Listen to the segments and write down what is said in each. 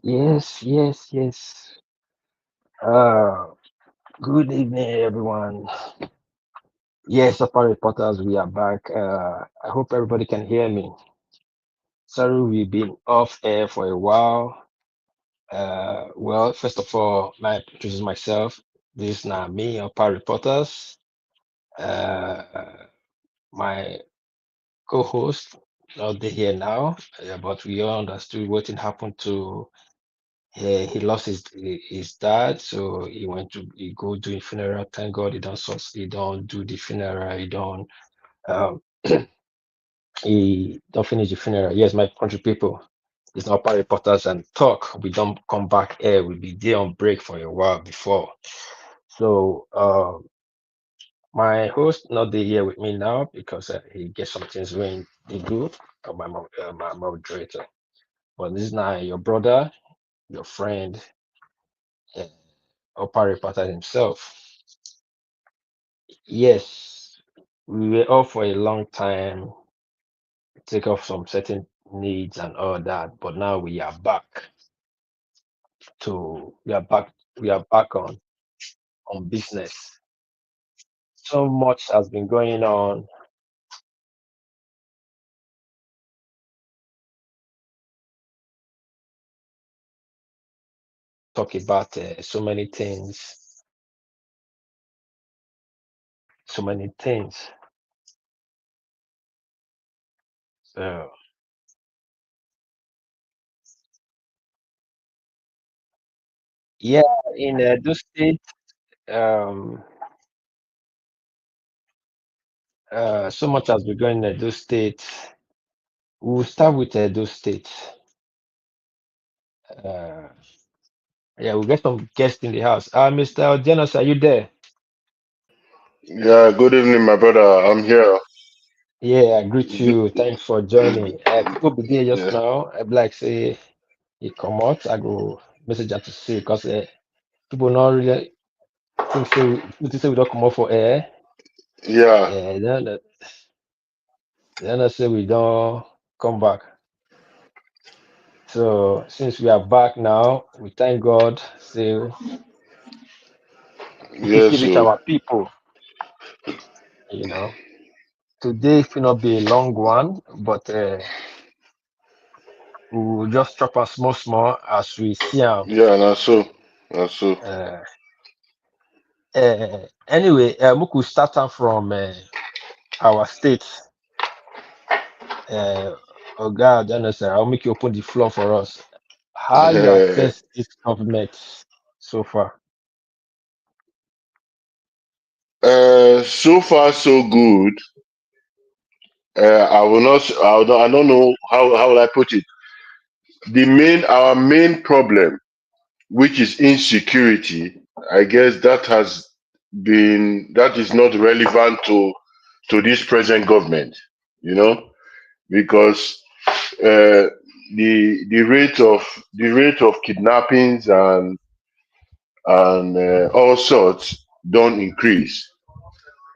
Yes, yes, yes. Uh, Good evening, everyone. Yes, Upper Reporters, we are back. I hope everybody can hear me. Sorry, we've been off air for a while. Well, first of all, I introduce myself. This is now me, Upper Reporters. Uh, my co-host, not here now, but we all understood what happened to. He lost his dad, so he go do funeral. Thank God he don't do the funeral. Um he don't finish the funeral. Yes, my country people. It's not part reporters and talk. We don't come back here. We'll be there on break for a while before. So my host not there here with me now because he gets some things when they do. My moderator. But this is now your brother, your friend, uh, Upper reporter himself. Yes, we were off for a long time, take off some certain needs and all that, but now we are back on business. So much has been going on. Talk about so many things. So yeah, in Edo State, um, so much has been going in Edo State. We'll start with Edo State. Uh, yeah, we'll get some guests in the house. Mr. Jonas, are you there? Yeah, good evening, my brother. I'm here. Yeah, I greet Good- you. Thanks for joining. People be there just Yeah, now. I be like say he come out. I go message her to see because people not really people say we don't come out for air. yeah, Then I say we don't come back. So since we are back now, we thank God. Say we can yes, still reach so our people. You know, today it will not be a long one, but we'll just chop us small small as we see them. yeah, na so. Anyway, we could start out from our state. Oh God, honestly, I'll make you open the floor for us. How you assess this government so far? So far so good. I will not. I don't know how will I put it. Our main problem, which is insecurity, I guess that is not relevant to this present government. You know, because uh, the rate of kidnappings and all sorts don't increase.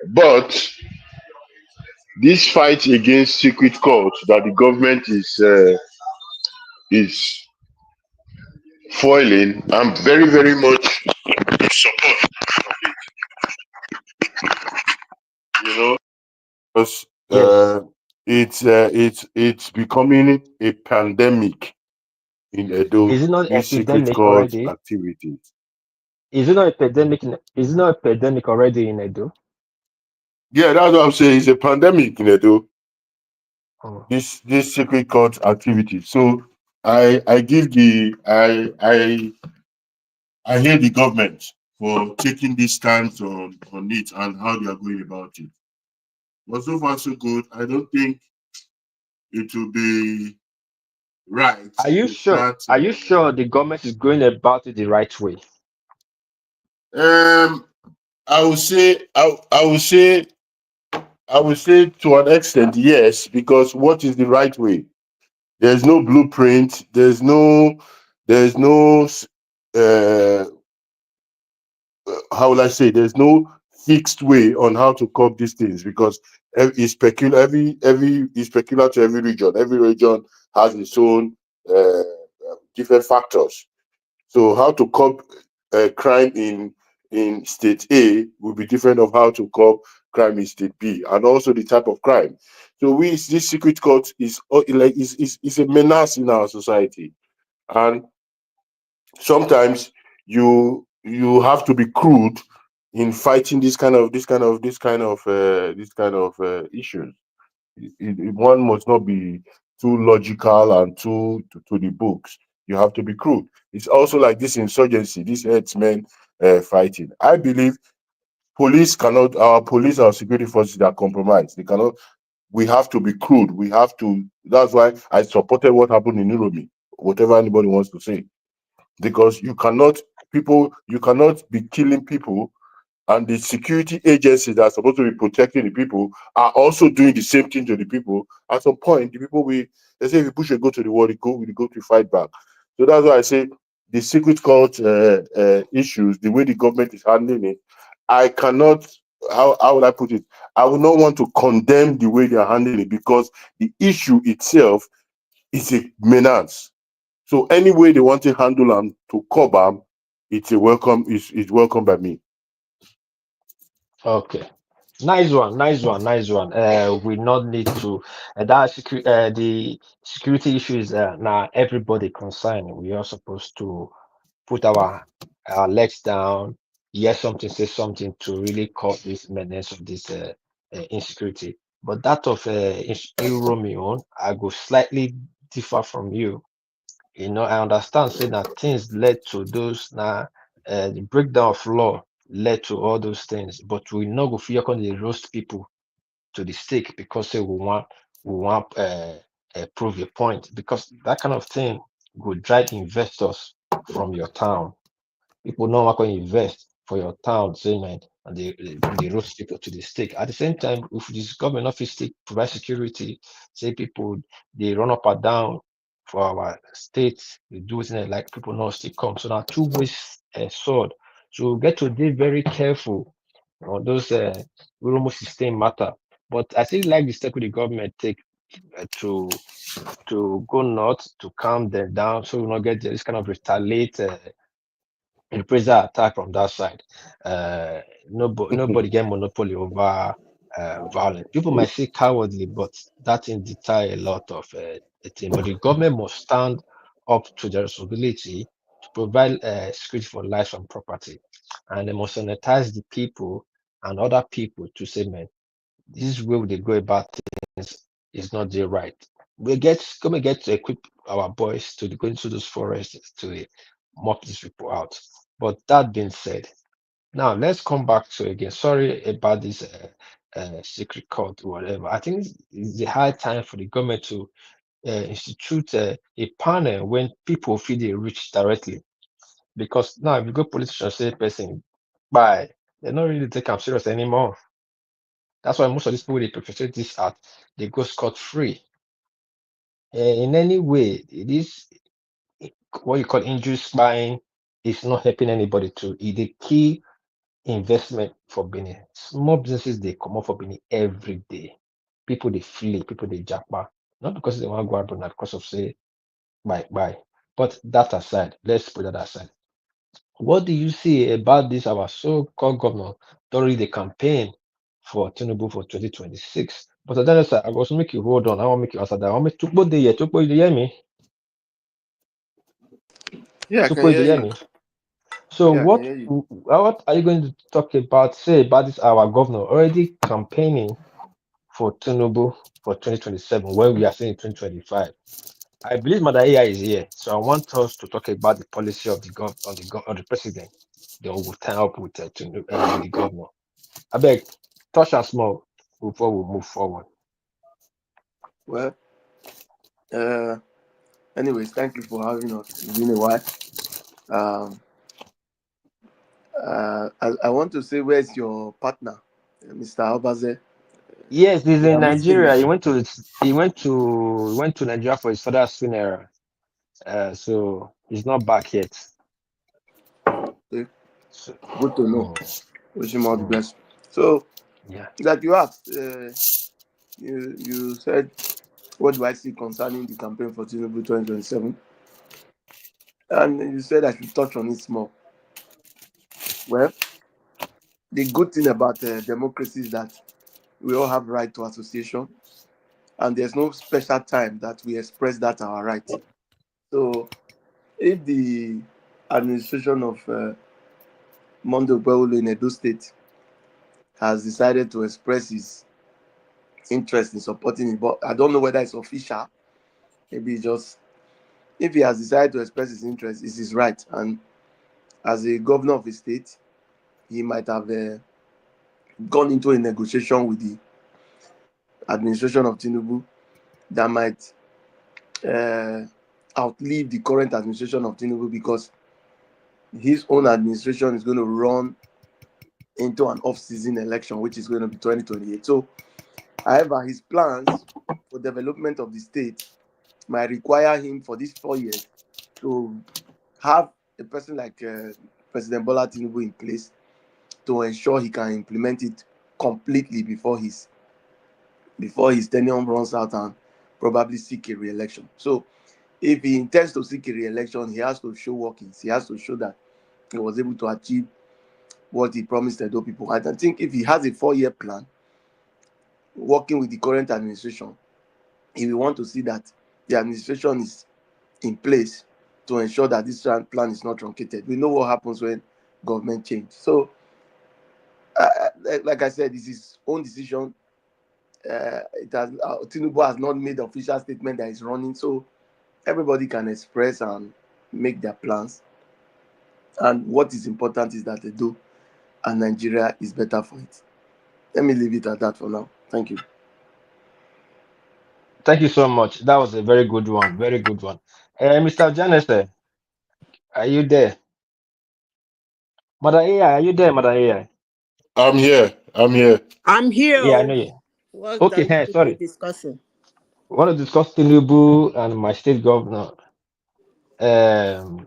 But this fight against secret cults that the government is foiling, I'm very very much in support of it. You know, because Yes. it's becoming a pandemic in Edo. Is it not These secret epidemic cult already? activities. Is it not epidemic already in Edo? Yeah, that's what I'm saying. It's a pandemic in Edo. Oh. This secret cult activity. So I give the I hear the government for taking this stance on it and how they are going about it. But so far so good. I don't think it will be right Are you to sure? start. Are you sure the government is going about it the right way? Um, I would say I would say to an extent yes, because what is the right way? There's no blueprint. There's no uh, how will I say? There's no fixed way on how to cope these things because it's peculiar. Every it's peculiar to every region. Every region has its own different factors. So how to curb crime in state A will be different of how to curb crime in state B, and also the type of crime. So this secret court is a menace in our society, and sometimes you have to be crude in fighting this kind of issues. One must not be too logical and to the books. You have to be crude. It's also like this insurgency, this headsmen fighting. I believe our police, our security forces are compromised. They cannot. We have to be crude. We have to. That's why I supported what happened in Uromi, whatever anybody wants to say, because you cannot be killing people, and the security agencies that are supposed to be protecting the people are also doing the same thing to the people. At some point, the people they say if you push a go to the wall, we go to fight back. So that's why I say the secret court issues, the way the government is handling it, I cannot. How would I put it? I would not want to condemn the way they are handling it, because the issue itself is a menace. So any way they want to handle them to curb them, it's a welcome. It's welcome by me. Okay. Nice one, nice one, nice one. We not need to the security issues now everybody concerned. We are supposed to put our legs down, hear something, say something to really cut this menace of this insecurity. But that of Romeo, I go slightly differ from you. I understand saying that things led to those now, the breakdown of law led to all those things, but we no go fear on the roast people to the stake because say we want prove a point, because that kind of thing would drive investors from your town. People no want to invest for your town, say man, and they roast people to the stake. At the same time, if this government office take provide security, say people they run up and down for our states, they do it like people not still come. So now two-way sword. So we get to be very careful on those we almost system matter. But I still like the step with the government take to go north to calm them down, so we not get this kind of retaliate reprisal attack from that side. Nobody get monopoly over violence. People might say cowardly, but that in deter a lot of thing. But the government must stand up to their responsibility to provide security for life and property, and they must sanitize the people and other people to say, man, this is where they go about things is not the right. We get to equip our boys to go into those forests to mop these people out. But that being said, now let's come back to again. Sorry about this secret court or whatever. I think it's the high time for the government to institute a panel when people feel they reach directly. Because now if you go politicians say person by, they're not really take them serious anymore. That's why most of these people they perpetrate this act, they go scot free. In any way, it is what you call injury buying is not helping anybody to. It the key investment for Benin. Small businesses they come up for Benin every day. People they flee, people they japa, not because they want to go abroad, not because of say bye. But that aside, let's put that aside. What do you see about this our so-called governor during the campaign for Tinubu for 2026? But then I was make you hold on. I want to make you answer that. I want me to put the year. To put you hear me. Yeah, I To can put you hear hear you. me. So Yeah, I can hear you. what are you going to talk about? Say about this our governor already campaigning for Tinubu for 2027 when we are saying 2025. I believe Mother AI is here, so I want us to talk about the policy of the of the president. They will tie up with with the governor. I beg, touch us more before we move forward. Well, uh, anyways, thank you for having us. It's been a while. Um, I want to say, where's your partner, Mr. Albaze? Yes, he's We in haven't seen him. Nigeria. He went to Nigeria for his father's funeral. So he's not back yet. Okay, So, good to know. mm, Wish him all the mm, best. So, yeah. that you asked, you said, what do I see concerning the campaign for Tinubu 2027? And you said I should touch on it more. Well, the good thing about democracy is that we all have right to association, and there's no special time that we express that our right. So, if the administration of Monday Okpebholo in Edo State has decided to express his interest in supporting it, but I don't know whether it's official. Maybe it's just if he has decided to express his interest, it's his right. And as a governor of a state, he might have gone into a negotiation with the administration of Tinubu that might uh, outlive the current administration of Tinubu, because his own administration is going to run into an off-season election, which is going to be 2028. So, however, his plans for development of the state might require him for these 4 years to have a person like President Bola Tinubu in place to ensure he can implement it completely before his tenure runs out and probably seek a re-election. So if he intends to seek a re-election, he has to show workings. He has to show that he was able to achieve what he promised the people. And I think if he has a 4-year plan working with the current administration, he will want to see that the administration is in place to ensure that this plan is not truncated. We know what happens when government change. So, like I said, this is his own decision. Tinubu has not made the official statement that is running, so everybody can express and make their plans. And what is important is that they do, and Nigeria is better for it. Let me leave it at that for now. Thank you. Thank you so much. That was a very good one. Very good one. Mr. Janice, are you there? Mother AI, are you there, Mother AI? I'm here. I'm here. I'm here. Yeah, I know you. What are Okay, you hey, people sorry. discussing? We want to discuss Tinubu and my state governor. Um,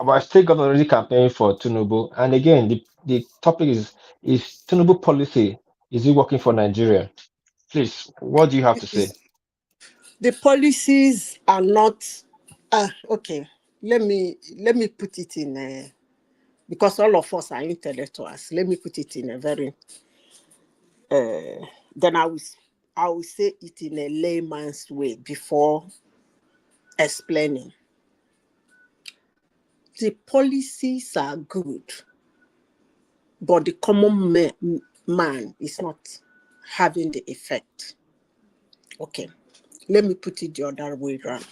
our state governor already campaigning for Tinubu, and again, the topic is Tinubu policy. Is it working for Nigeria? Please, what do you have to say? The policies are not. Okay. Let me put it in because all of us are intellectuals. Let me put it in a very. Then I will say it in a layman's way before explaining. The policies are good, but the common man is not having the effect. Okay, let me put it the other way around.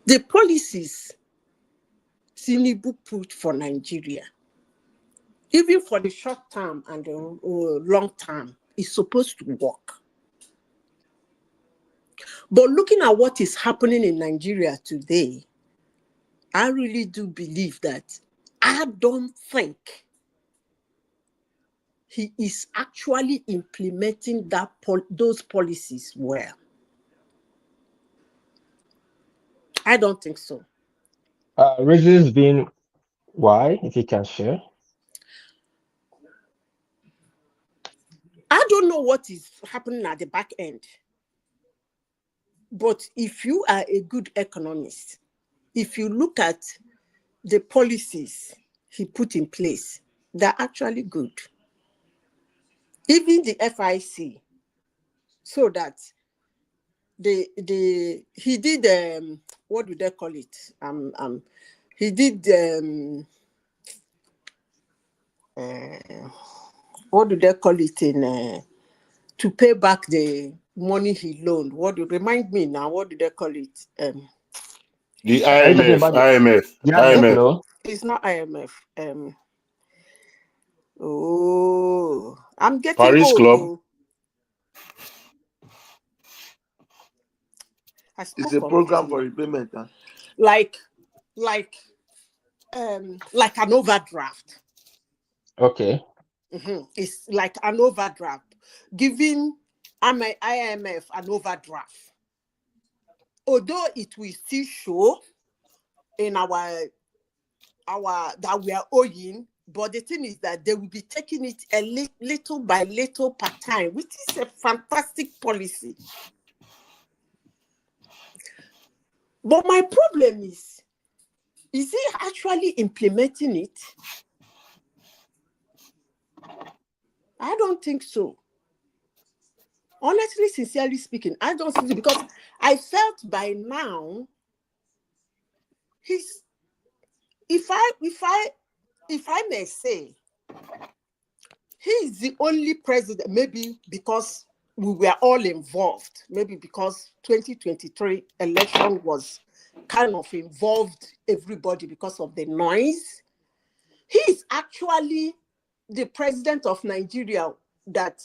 The policies Tinubu put for Nigeria, even for the short term and the long term, is supposed to work. But looking at what is happening in Nigeria today, I really do believe that I don't think he is actually implementing those policies well. I don't think so. Reasons being why, if you can share. I don't know what is happening at the back end. But if you are a good economist, if you look at the policies he put in place, they're actually good. Even the FIC, so that he did what do they call it? He did what do they call it in to pay back the money he loaned? What do remind me now? What do they call it? The Are you talking IMF, about IMF, the IMF IMF. law? It's not IMF. Oh, I'm getting Paris old Club. though. I It's spoke a of it program for in repayment. Huh? like like like an overdraft. Okay. It's like an overdraft, giving IMF an overdraft. Although it will still show in our that we are owing, but the thing is that they will be taking it little by little per time, which is a fantastic policy. But my problem is he actually implementing it? I don't think so. Honestly, sincerely speaking, I don't think so, because I felt by now he's, if I may say, he's the only president, maybe because we were all involved, maybe because 2023 election was kind of involved everybody because of the noise. He is actually the president of Nigeria that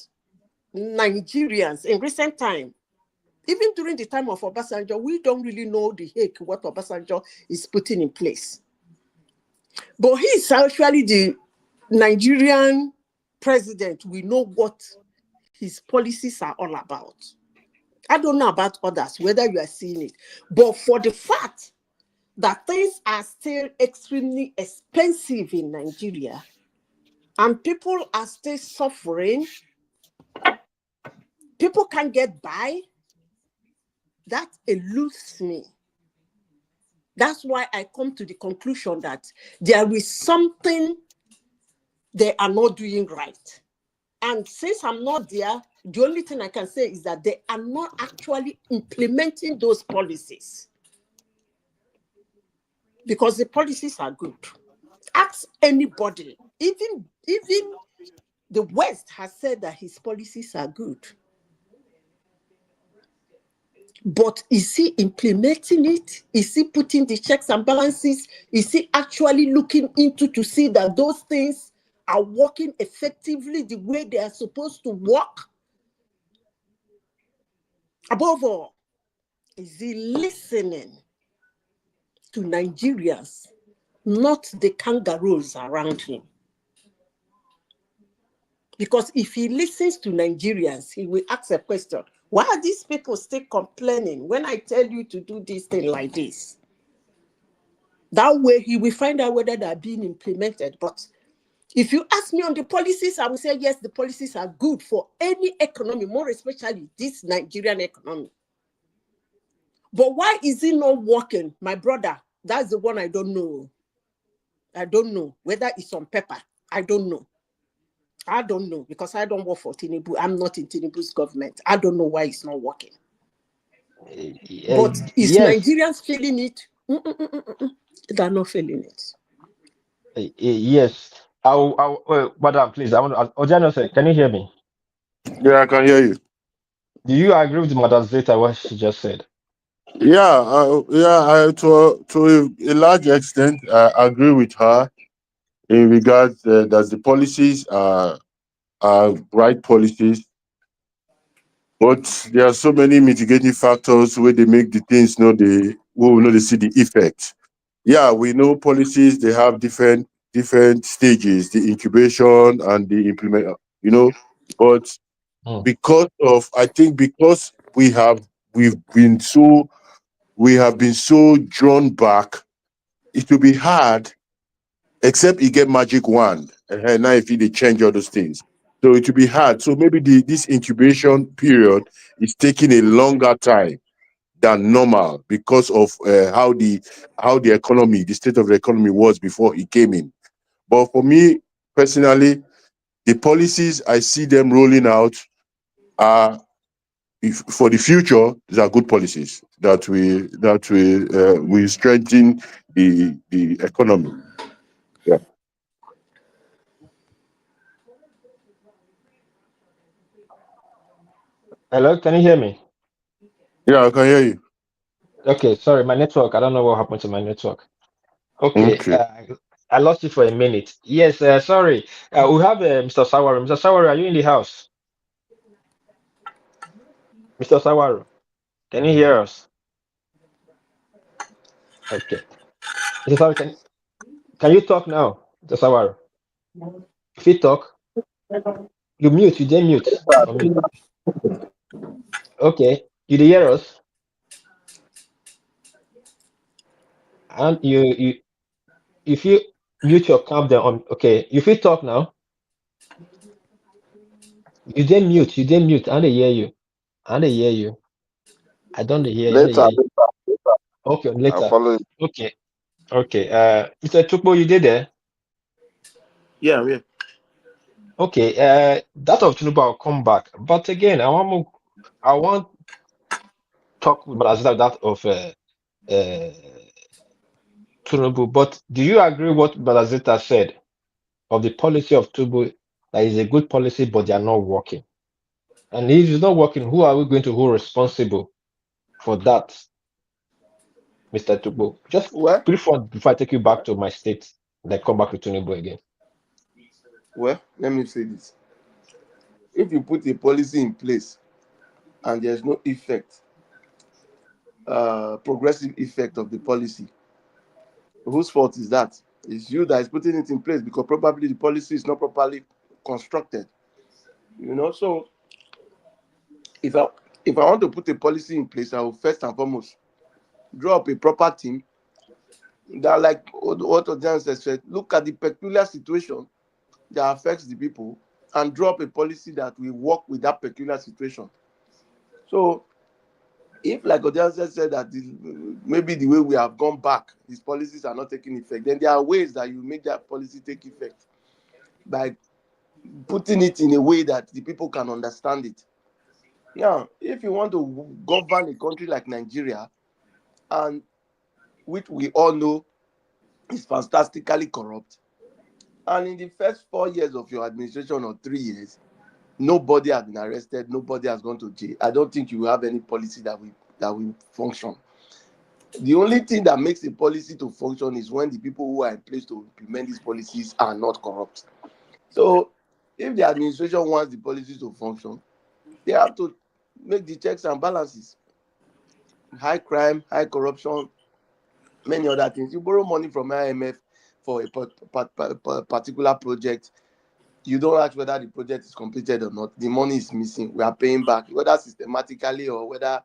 Nigerians in recent time, even during the time of Obasanjo, we don't really know the heck what Obasanjo is putting in place. But he is actually the Nigerian president. We know what his policies are all about. I don't know about others, whether you are seeing it. But for the fact that things are still extremely expensive in Nigeria and people are still suffering, people can't get by, that eludes me. That's why I come to the conclusion that there is something they are not doing right. And since I'm not there, the only thing I can say is that they are not actually implementing those policies. Because the policies are good. Ask anybody. Even the West has said that his policies are good. But is he implementing it? Is he putting the checks and balances? Is he actually looking into to see that those things are working effectively the way they are supposed to work? Above all, is he listening to Nigerians, not the kangaroos around him? Because if he listens to Nigerians, he will ask a question. Why are these people still complaining when I tell you to do this thing like this? That way he will find out whether they are being implemented. But if you ask me on the policies, I will say, yes, the policies are good for any economy, more especially this Nigerian economy. But why is it not working? My brother, that's the one I don't know. I don't know whether it's on paper. I don't know. I don't know, because I don't work for Tinubu. I'm not in Tinubu's government. I don't know why it's not working. But is Yes. Nigerians feeling it? They're not feeling it. Yes. Madam, please. I want to. Ojano said, can you hear me? Yeah, I can hear you. Do you agree with Madam Zeta what she just said? Yeah, to a large extent, I agree with her in regards that the policies are right policies, but there are so many mitigating factors where they make the things we will not see the effect. Yeah, we know policies, they have different stages, the incubation and the implement, but Mm. I think because we have been so drawn back, it will be hard, except you get magic wand and now if they change all those things. So it will be hard. So maybe this incubation period is taking a longer time than normal because of how the economy, the state of the economy was before he came in. But for me personally, the policies I see them rolling out are, for the future, these are good policies that we strengthen the economy. Yeah. Hello, can you hear me? Yeah, I can hear you. Okay, sorry, my network. I don't know what happened to my network. Okay, Okay. I lost you for a minute. Yes, sorry. We have Mr. Sawaru. Mr. Sawaru, are you in the house? Mr. Sawaru, can you hear us? Okay. Mr. Sawaru, can you talk now? Mr. Sawaru, if you talk, you then mute for me. Okay, you dey hear us? And if you mute your camera on, okay, if you talk now, you then mute, I don't hear you. I don't hear you, I don't Later. hear you. Okay, I'll later. follow you. Okay, okay. Mr. Chukbo, you did there? Yeah, yeah. Okay, that of Tinubu, I'll come back. But again, I want talk about that of uh, Tinubu. But do you agree what Balazita said of the policy of Tinubu that is a good policy, but they are not working? And if it's not working, who are we going to hold responsible for that, Mr. Tinubu? Just Well, brief one before I take you back to my state, then come back to Tinubu again. well, let me say this. If you put a policy in place and there's no effect, progressive effect of the policy, whose fault is that? It's you that is putting it in place because probably the policy is not properly constructed. You know, so if I if I want to put a policy in place, I will first and foremost draw up a proper team that, like what Ojan said, look at the peculiar situation that affects the people and draw up a policy that will work with that peculiar situation. So if, like Ojan said, that maybe the way we have gone back, these policies are not taking effect, then there are ways that you make that policy take effect by putting it in a way that the people can understand it. Yeah, if you want to govern a country like Nigeria, and which we all know is fantastically corrupt, and in the first 4 years of your administration or 3 years, nobody has been arrested, nobody has gone to jail, I don't think you will have any policy that will function. The only thing that makes a policy to function is when the people who are in place to implement these policies are not corrupt. So if the administration wants the policies to function, they have to make the checks and balances. High crime, high corruption, many other things. You borrow money from IMF for a particular project. You don't ask whether the project is completed or not. The money is missing. We are paying back, whether systematically or whether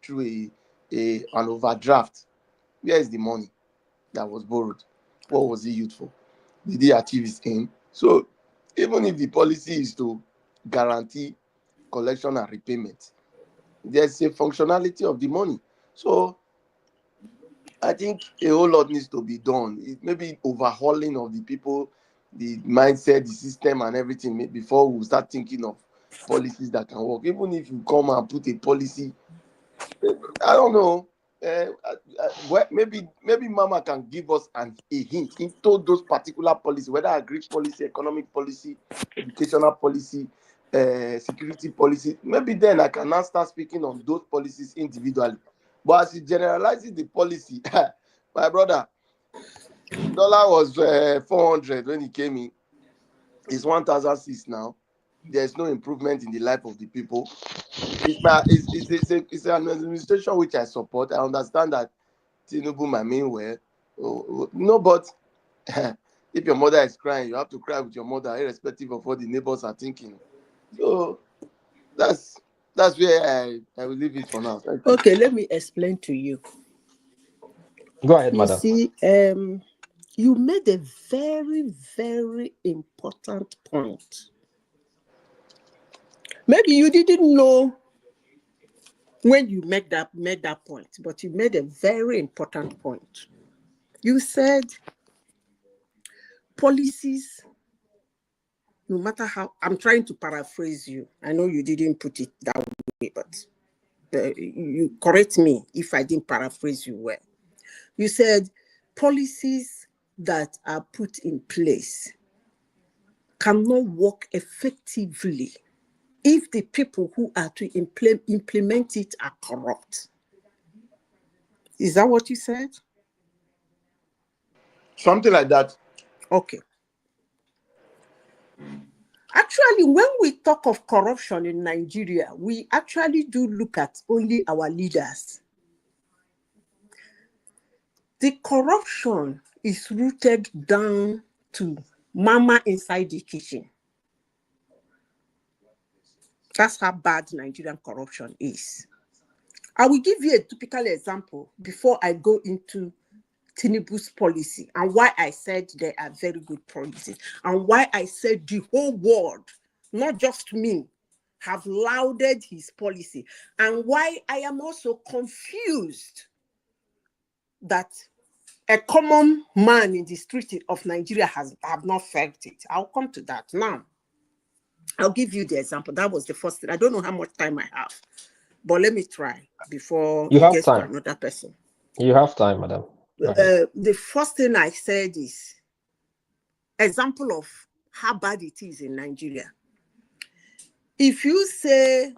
through an overdraft. Where is the money that was borrowed? What was it used for? Did he achieve his aim? So even if the policy is to guarantee collection and repayment, there's a functionality of the money. So I think a whole lot needs to be done. It maybe overhauling of the people, the mindset, the system, and everything before we start thinking of policies that can work. Even if you come and put a policy, I don't know. Maybe Mama can give us a hint into those particular policies, whether agri policy, economic policy, educational policy, security policy. Maybe then I can now start speaking on those policies individually. But as he generalizes the policy, my brother, dollar was 400 when he came in. It's 1,006 now. There's no improvement in the life of the people. It's an administration which I support. I understand that Tinubu might mean well. No, but if your mother is crying, you have to cry with your mother, irrespective of what the neighbors are thinking. So that's where I will leave it for now. Thank you. Okay, let me explain to you. Go ahead, You madam. see, you made a very, very important point. Maybe you didn't know when you made that point, but you made a very important point. You said policies, no matter how, I'm trying to paraphrase you. I know you didn't put it that way, but you correct me if I didn't paraphrase you well. You said policies that are put in place cannot work effectively if the people who are to implement it are corrupt. Is that what you said? Something like that. Okay. Actually, when we talk of corruption in Nigeria, we actually do look at only our leaders. The corruption is rooted down to mama inside the kitchen. That's how bad Nigerian corruption is. I will give you a typical example before I go into Tinubu's policy and why I said they are very good policies and why I said the whole world, not just me, have lauded his policy and why I am also confused that a common man in the street of Nigeria have not felt it. I'll come to that now. I'll give you the example. That was the first thing. I don't know how much time I have, but let me try before You it have gets to time. another person. You have time, madam. Go ahead. The first thing I said is example of how bad it is in Nigeria. If you say,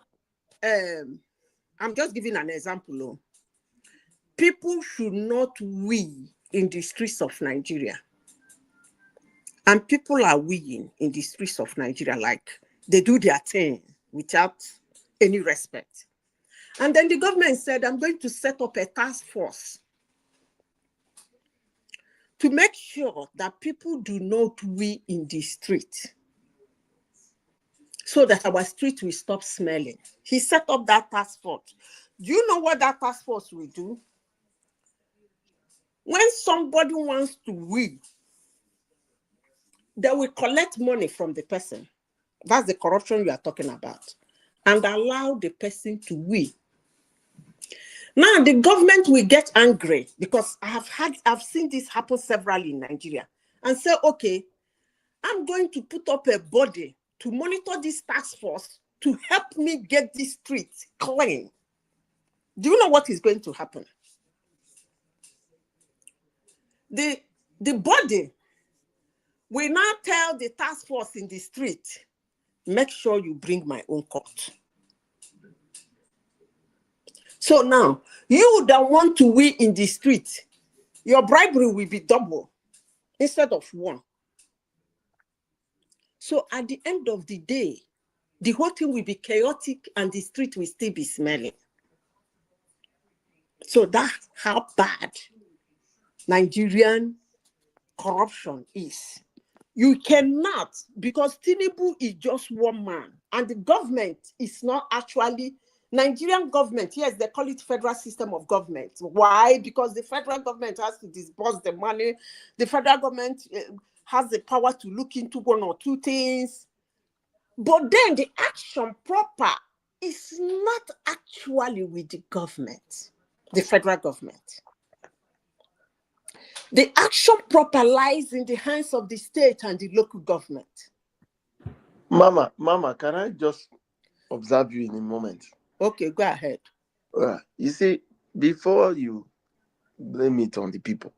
I'm just giving an example. People should not wee in the streets of Nigeria. And people are weeing in the streets of Nigeria, like they do their thing without any respect. And then the government said, I'm going to set up a task force to make sure that people do not wee in the street, so that our street will stop smelling. He set up that task force. Do you know what that task force will do? When somebody wants to wee, they will collect money from the person. That's the corruption you are talking about. And allow the person to wee. Now the government will get angry because I've seen this happen severally in Nigeria, and say, okay, I'm going to put up a body to monitor this task force to help me get this street clean. Do you know what is going to happen? The body will now tell the task force in the street, make sure you bring my own court. So now, you that want to win in the street, your bribery will be double instead of one. So at the end of the day, the whole thing will be chaotic and the street will still be smelling. So that's how bad Nigerian corruption is. You cannot, because Tinubu is just one man, and the government is not actually Nigerian government. Yes, they call it federal system of government. Why? Because the federal government has to disburse the money. The federal government has the power to look into one or two things. But then the action proper is not actually with the government, the federal government. The action proper lies in the hands of the state and the local government. Mama, can I just observe you in a moment? Okay, go ahead. You see, before you blame it on the people,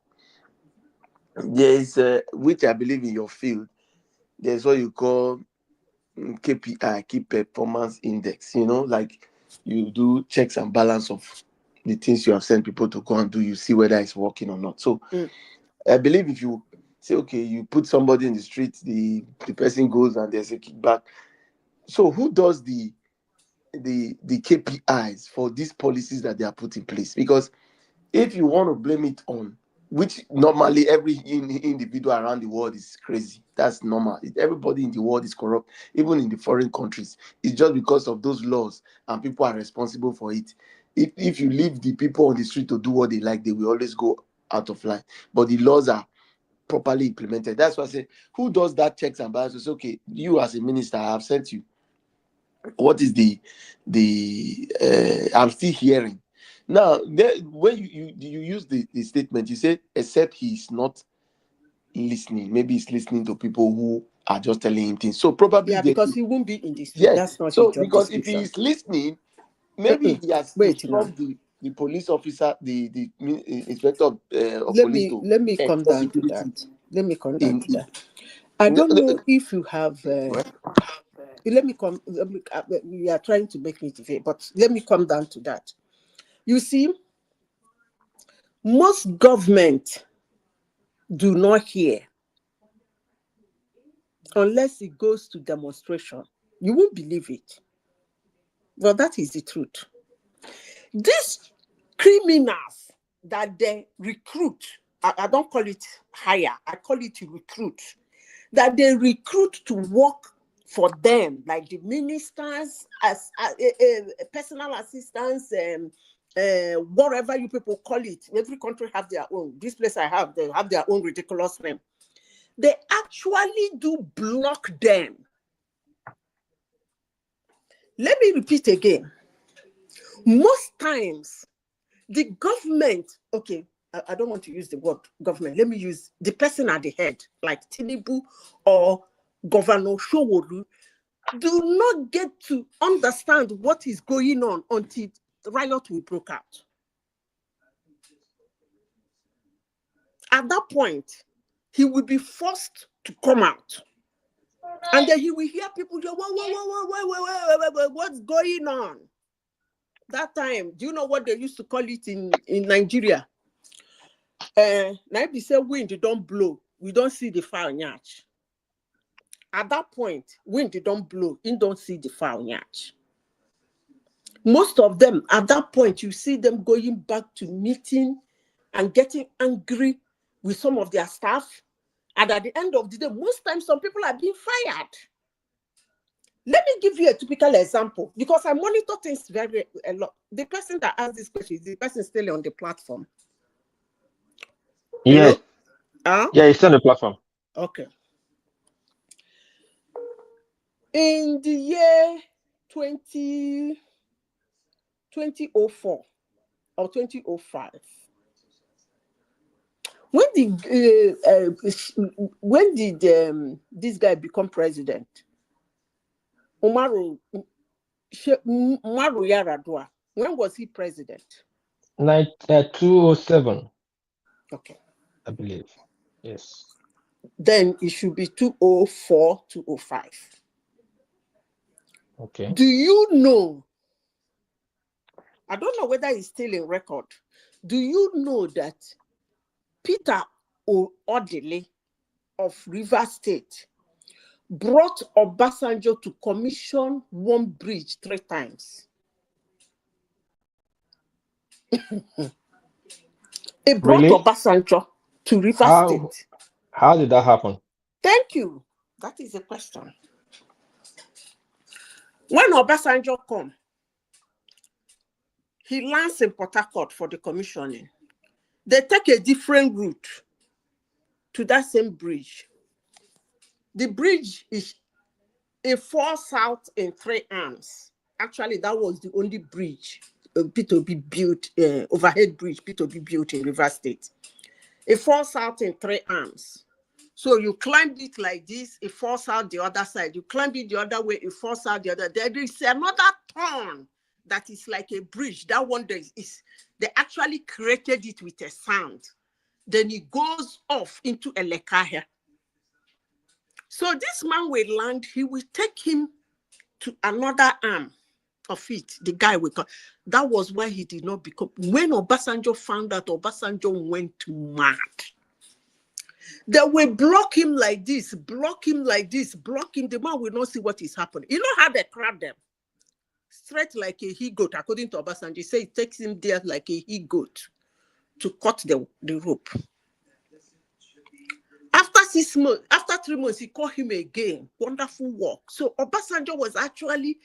there is, which I believe in your field, there's what you call KPI, key performance index. You know, like you do checks and balance of the things you have sent people to go and do. You see whether it's working or not. So I believe if you say, okay, you put somebody in the street, the person goes and there's a kickback. So who does the KPIs for these policies that they are put in place? Because if you want to blame it on, which normally every individual around the world is crazy, that's normal. Everybody in the world is corrupt, even in the foreign countries. It's just because of those laws and people are responsible for it. If you leave the people on the street to do what they like, they will always go out of line. But the laws are properly implemented. That's why I say, who does that checks and balances? Okay, you as a minister, I have sent you. What is the I'm still hearing now? When you use the statement, you say except he's not listening. Maybe he's listening to people who are just telling him things. So probably because he won't be in the street. Yes. That's not So his job because if description. he is listening, maybe he has Wait instructed the police officer, the inspector of let police me to come down to security that. Let me come down to in that. I don't know if you have. Let me come. We are trying to make it fair, but let me come down to that. You see, most government do not hear unless it goes to demonstration. You won't believe it. Well, that is the truth. These criminals that they recruit, I don't call it hire, I call it recruit, that they recruit to work for them, like the ministers, as personal assistants, whatever you people call it. Every country have their own. This place they have their own ridiculous name. They actually do block them. Let me repeat again. Most times, the government, okay, I don't want to use the word government. Let me use the person at the head, like Tinubu or Governor Showolu, do not get to understand what is going on until the riot will break out. At that point, he will be forced to come out. And then he will hear people go, what's going on? That time, do you know what they used to call it in Nigeria? Now if they say wind don't blow, we don't see the fire nyach. At that point, wind don't blow, you don't see the fire nyach. Most of them, at that point, you see them going back to meeting and getting angry with some of their staff. And at the end of the day, most times some people are being fired. Let me give you a typical example, because I monitor things a lot. The person that asked this question is the person still on the platform. Yes. Yeah, it's on the platform. Okay. In the year 2004 or 2005, when did this guy become president? Umaru Yar'Adua. When was he president? 207. Okay. I believe. Yes. Then it should be 204, 205. Okay. Do you know? I don't know whether it's still in record. Do you know that Peter Odili of Rivers State brought Obasanjo to commission one bridge 3 times? He brought Really? Obasanjo to Rivers State. How did that happen? Thank you. That is a question. When Obasanjo come, he lands in Port Harcourt for the commissioning. They take a different route to that same bridge. The bridge is a 4 south in 3 arms. Actually, that was the only bridge P2B built, overhead bridge P2B built in Rivers State. It falls out in 3 arms. So you climb it like this, it falls out the other side. You climb it the other way, it falls out the other. There is another turn that is like a bridge. That one is they actually created it with a sound. Then it goes off into a Lekahia. So this man will land, he will take him to another arm of it. The guy will come. That was why he did not become. When Obasanjo found out, Obasanjo went mad. They will block him like this, block him like this, block him. The man will not see what is happening. You know how they crowd them? Straight like a he-goat, according to Obasanjo. He said it takes him there like a he-goat to cut the rope. After 6 months, after 3 months, he called him again. Wonderful work. So Obasanjo was actually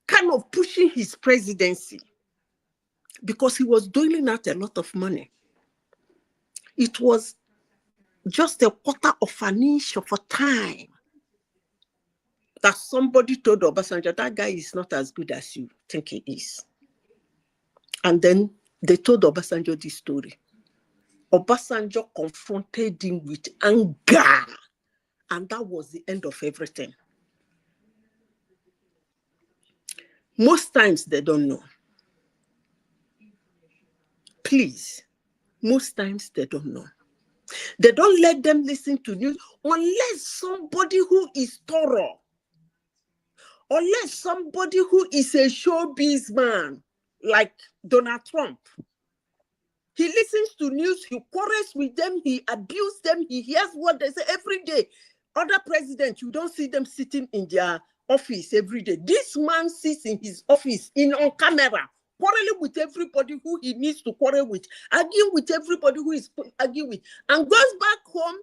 kind of pushing his presidency because he was doling out a lot of money. It was just a quarter of an inch of a time that somebody told Obasanjo, that guy is not as good as you think he is. And then they told Obasanjo this story. Obasanjo confronted him with anger, and that was the end of everything. Most times they don't know. Please, most times they don't know. They don't let them listen to news unless somebody who is thorough, unless somebody who is a showbiz man, like Donald Trump. He listens to news, he quarrels with them, he abuses them, he hears what they say every day. Other presidents, you don't see them sitting in their office every day. This man sits in his office on camera, quarreling with everybody who he needs to quarrel with, arguing with everybody who is arguing with, and goes back home,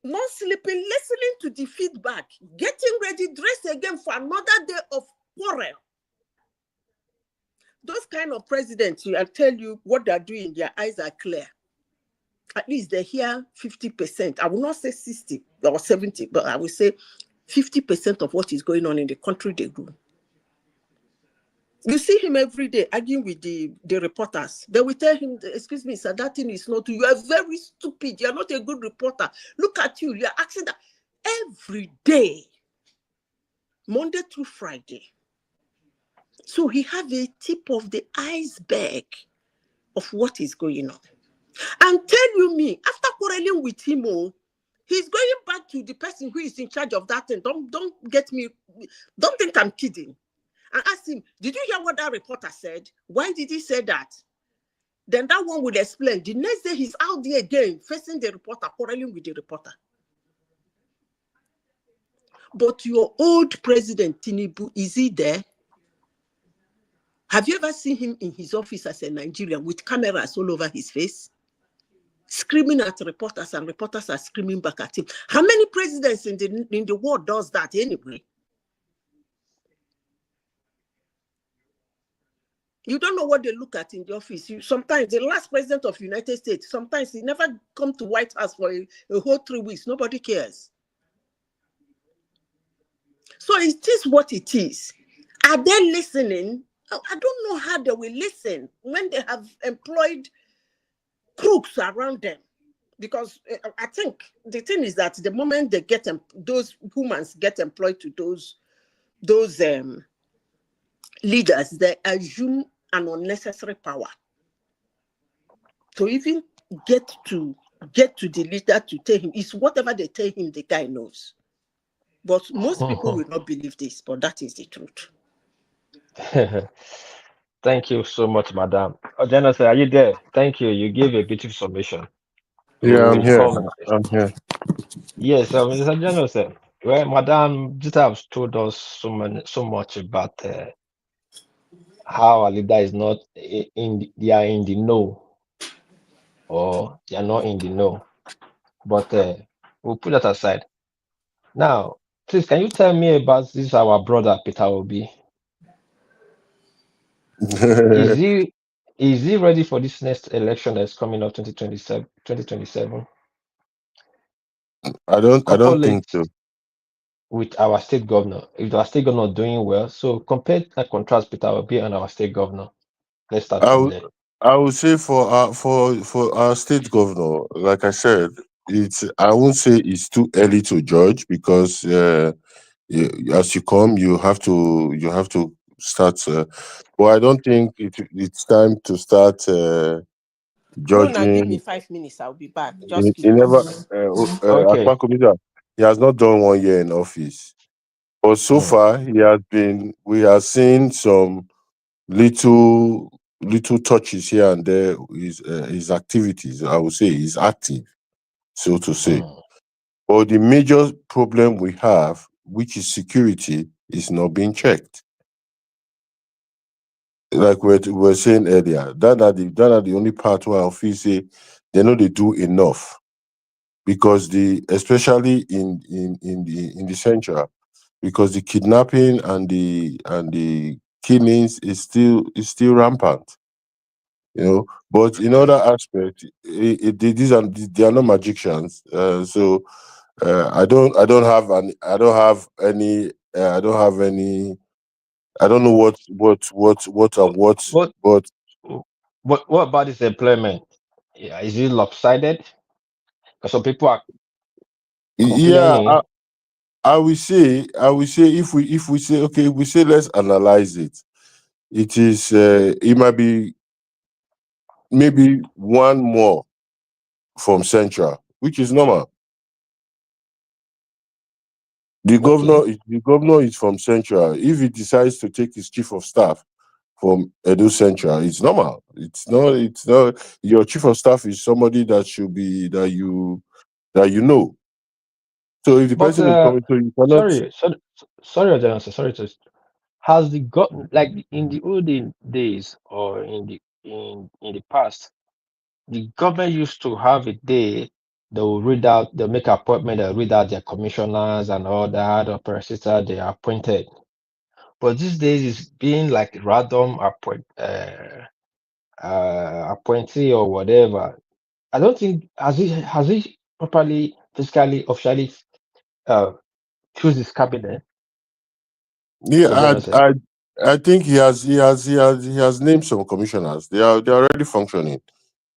not sleeping, listening to the feedback, getting ready, dressed again for another day of quarrel. Those kind of presidents, I tell you, what they're doing, their eyes are clear. At least they hear 50%. I will not say 60 or 70, but I will say 50% of what is going on in the country they do. You see him every day arguing with the reporters. They will tell him, excuse me, sir, that thing is not you. You are very stupid. You are not a good reporter. Look at you. You are asking that every day, Monday through Friday. So he have a tip of the iceberg of what is going on. And tell you me, after quarreling with him, he's going back to the person who is in charge of that thing. Don't get me, don't think I'm kidding. And ask him, did you hear what that reporter said? Why did he say that? Then that one will explain. The next day he's out there again, facing the reporter, quarreling with the reporter. But your old President Tinubu, is he there? Have you ever seen him in his office as a Nigerian with cameras all over his face? Screaming at reporters, and reporters are screaming back at him. How many presidents in the world does that anyway? You don't know what they look at in the office. Sometimes the last president of the United States, sometimes he never come to White House for a whole 3 weeks. Nobody cares. So it is what it is. Are they listening? I don't know how they will listen when they have employed crooks around them. Because I think the thing is that the moment they get those humans get employed to those leaders, they assume an unnecessary power. So even get to the leader to tell him, it's whatever they tell him, the guy knows. But most people will not believe this, but that is the truth. Thank you so much, madam. Jennifer, are you there? Thank you. You gave a beautiful submission. Yeah, You I'm here. informed. I'm here. Yes, Mr. Jennifer. Well, madam just have told us so much about how a leader is not they are in the know, or they are not in the know. But we'll put that aside. Now, please, can you tell me about this our brother Peter Obi? Is he ready for this next election that's coming up 2027 2027? I don't Couple think it so. with our state governor. If our state governor doing well, so compare and contrast Peter Obi and our state governor. Let's start I from would there. I would say for our state governor, like I said, I won't say it's too early to judge because as you come, you have to start. But I don't think it's time to start Rona, give me judging. 5 minutes. I'll be back. He, Just he please. never Okay. Akpakomita, he has not done 1 year in office, but so Hmm. far we have seen some little touches here and there. His activities, I would say, is active, so to say. Hmm. But the major problem we have, which is security, is not being checked. Like we were saying earlier, that are the only part where I feel say they know they do enough, because especially in the central, because the kidnapping and the killings is still rampant, you know. But in other aspects, they are not magicians. So I don't know What but what about his employment? Yeah, is it lopsided? Because some people are yeah, complaining. I will say, if we say, okay, if we say, let's analyze it. It might be maybe one more from central, which is normal. Okay. The governor is from central. If he decides to take his chief of staff from Edo Central, it's normal. It's not your chief of staff is somebody that should be that you know. So if the But person is coming, so you cannot. sorry, Johnson, sorry to has the got like in the olden days or in the past, the government used to have a day they'll make appointment, they'll read out their commissioners and all that, or persistent they are appointed. But these days it's being like random appointee or whatever. I don't think has he properly physically officially uh choose his cabinet, Yeah, Mr. Johnson. I think he has named some commissioners. They are already functioning.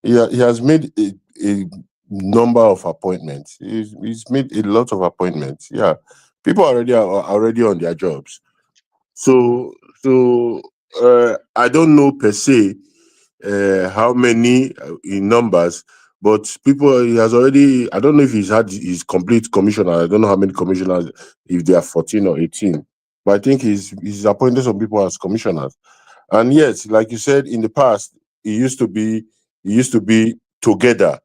He has made a number of appointments. He's made a lot of appointments. Yeah, people are already on their jobs. So I don't know per se how many in numbers, but people he has already. I don't know if he's had his complete commissioner. I don't know how many commissioners, if they are 14 or 18. But I think he's appointed some people as commissioners. And yes, like you said, in the past, it used to be together.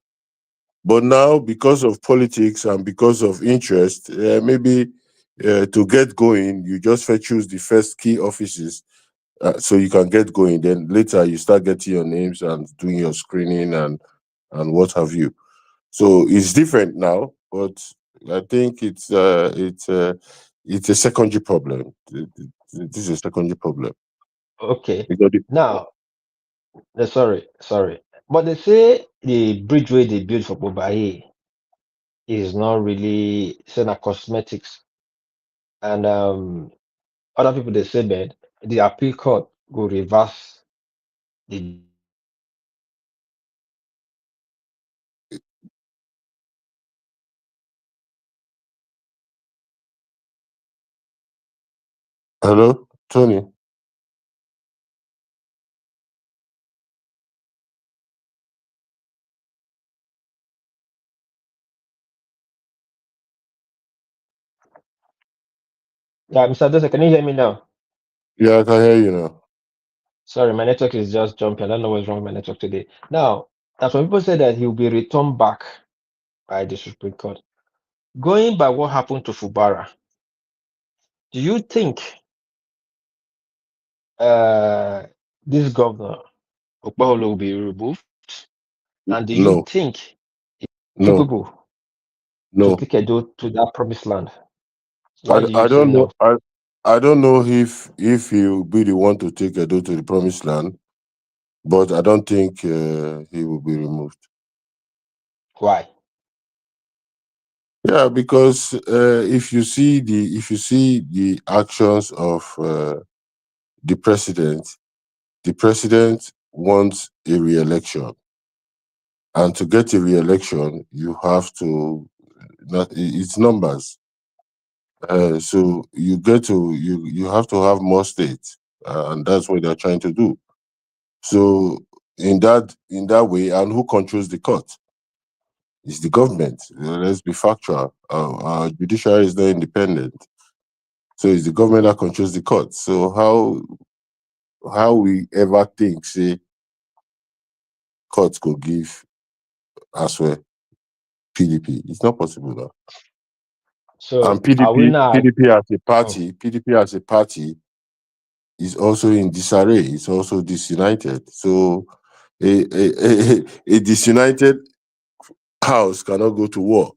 But now, because of politics and because of interest, maybe to get going, you just first choose the first key offices so you can get going. Then later you start getting your names and doing your screening and what have you. So it's different now, but I think it's a secondary problem. This is a secondary problem Okay. because Now, sorry. But they say the bridge where they built for Bobaye is not really it's not cosmetics. And other people they say that the appeal court will reverse the hello, Tony. yeah, Mr. Joseph, can you hear me now? Yeah, I can hear you now. Sorry, my network is just jumping. I don't know what's wrong with my network today. Now, that's when people say that he'll be returned back by the Supreme Court. Going by what happened to Fubara, do you think uh this governor Okpebholo will be removed? And do you No, think no, capable to no. take Edo to that promised land? I, Why do you I say don't know. no? I don't know if he will be the one to take Edo to the promised land, but I don't think he will be removed. Why? Yeah, because if you see the actions of the president wants a re-election, and to get a re-election, you have to not it's numbers. So you have to have more states, and that's what they're trying to do. So in that way, and who controls the court? It's the government. Let's be factual. Our judiciary is not independent, so it's the government that controls the court. So how we ever think say courts could give as well PDP? It's not possible now. And So are we PDP now? PDP as a Oh, party, PDP as a party is also in disarray. It's also disunited. So a disunited house cannot go to war,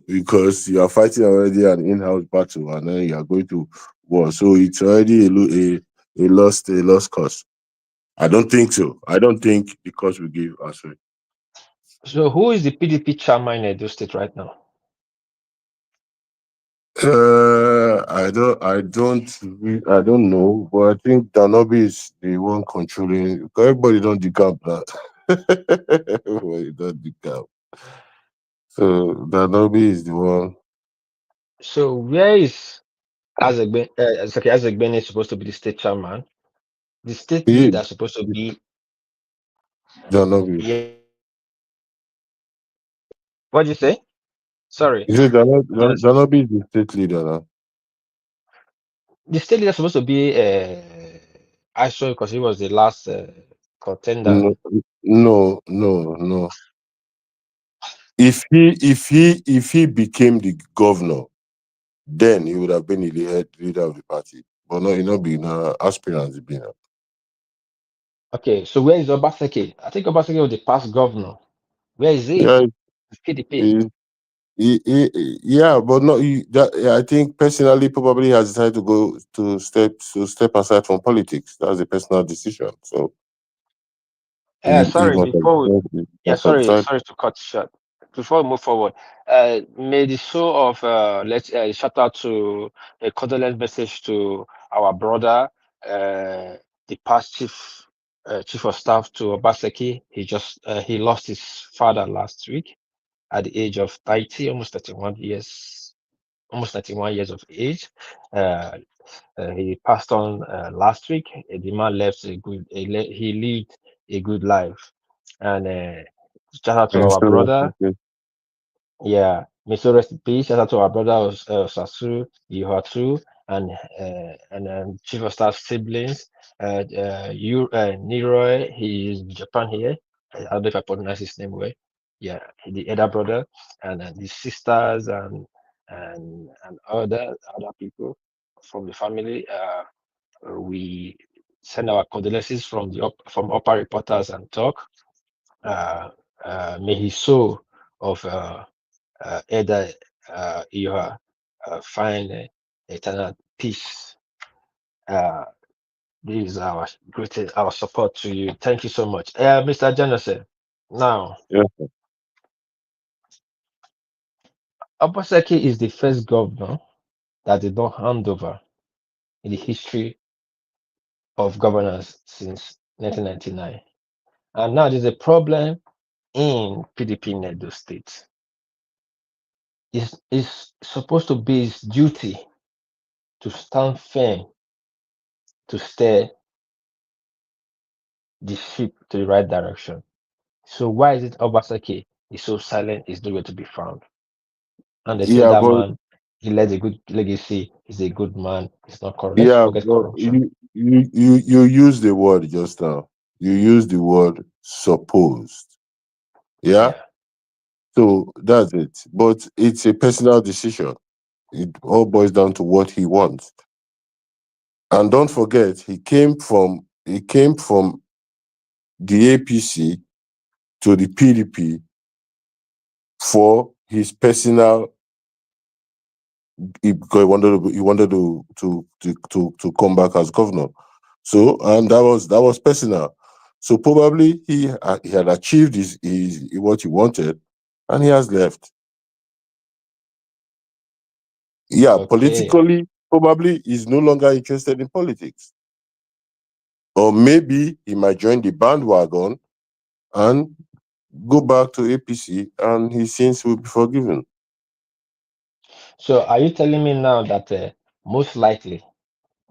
because you are fighting already an in-house battle and then you are going to war. So it's already a lost cause. I don't think so. I don't think because we give us. so who is the PDP chairman in Edo State right now? I don't know, but I think Danobi is the one controlling. Because everybody don't decamp that. Everybody don't decamp. So Danobi is the one. So where is Azegben? It's okay, Azegben is supposed to be the state chairman. The state He leader is supposed to be Danobi. yeah. What did you say? Sorry, You see, the, Danobi is the state leader now. the state leader is supposed to be I saw because he was the last contender. No, no, no, no. If he became the governor, then he would have been the head leader of the party. But no, he not be now aspirant. He be now. Okay, so where is Obaseki? I think Obaseki was the past governor. Where is he? Yeah, PDP. yeah, but no, yeah, I think personally, probably has decided to go to step aside from politics. That's a personal decision. So he Sorry, must have before we he yeah, must have sorry, decided. sorry to cut short. Before we move forward, may the show of let's shout out to a condolence message to our brother, the past chief of staff to Obaseki. He lost his father last week at the age of 30, almost 31 years, almost 91 years of age. Uh, he passed on last week. The man he lived a good life. And shout out to And our so, brother. okay. Yeah, may so rest in peace. Shout out to our brother Sasu, Yohatu, and Chief of Staff siblings. Leroy, he is in Japan here. I don't know if I pronounce his name well. Yeah, the elder brother, and the sisters and other people from the family. We send our condolences from from Upper Reporters and Talk. Uh, may his soul of Elder Iha find eternal peace. Uh, this is our support to you. Thank you so much, Mr. Jonathan. Now, Yeah. Obaseki is the first governor that did not hand over in the history of governance since 1999, and now there's a problem in PDP in Edo State. It's supposed to be his duty to stand firm to steer the ship to the right direction. So why is it Obaseki is so silent, is nowhere to be found? And they say Yeah, that but man, he led a good legacy, he's a good man, he's not corrupt. Let's yeah, forget but corruption. you use the word just now. You use the word supposed. Yeah. Yeah. So that's it. But it's a personal decision. It all boils down to what he wants. And don't forget, he came from the APC to the PDP for his personal. Because he wanted to come back as governor. So and that was personal. So probably he had achieved his what he wanted, and he has left. Yeah, Okay. politically, probably he's no longer interested in politics. Or maybe he might join the bandwagon and go back to APC and his sins will be forgiven. So are you telling me now that most likely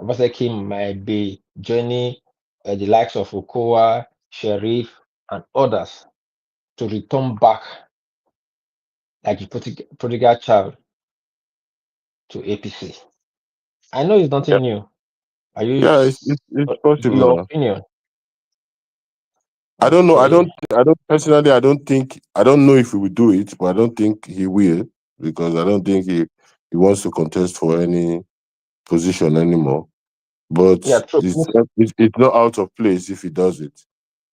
Obaseki might be joining the likes of Okowa, Sheriff, and others to return back like a prodigal child to APC? I know it's Yeah, nothing new. Are you yeah, it's possible your now. opinion? I don't know. Okay. I don't personally. I don't think. I don't know if he will do it, but I don't think he will because I don't think he wants to contest for any position anymore. But Yeah, true. it's not out of place if he does it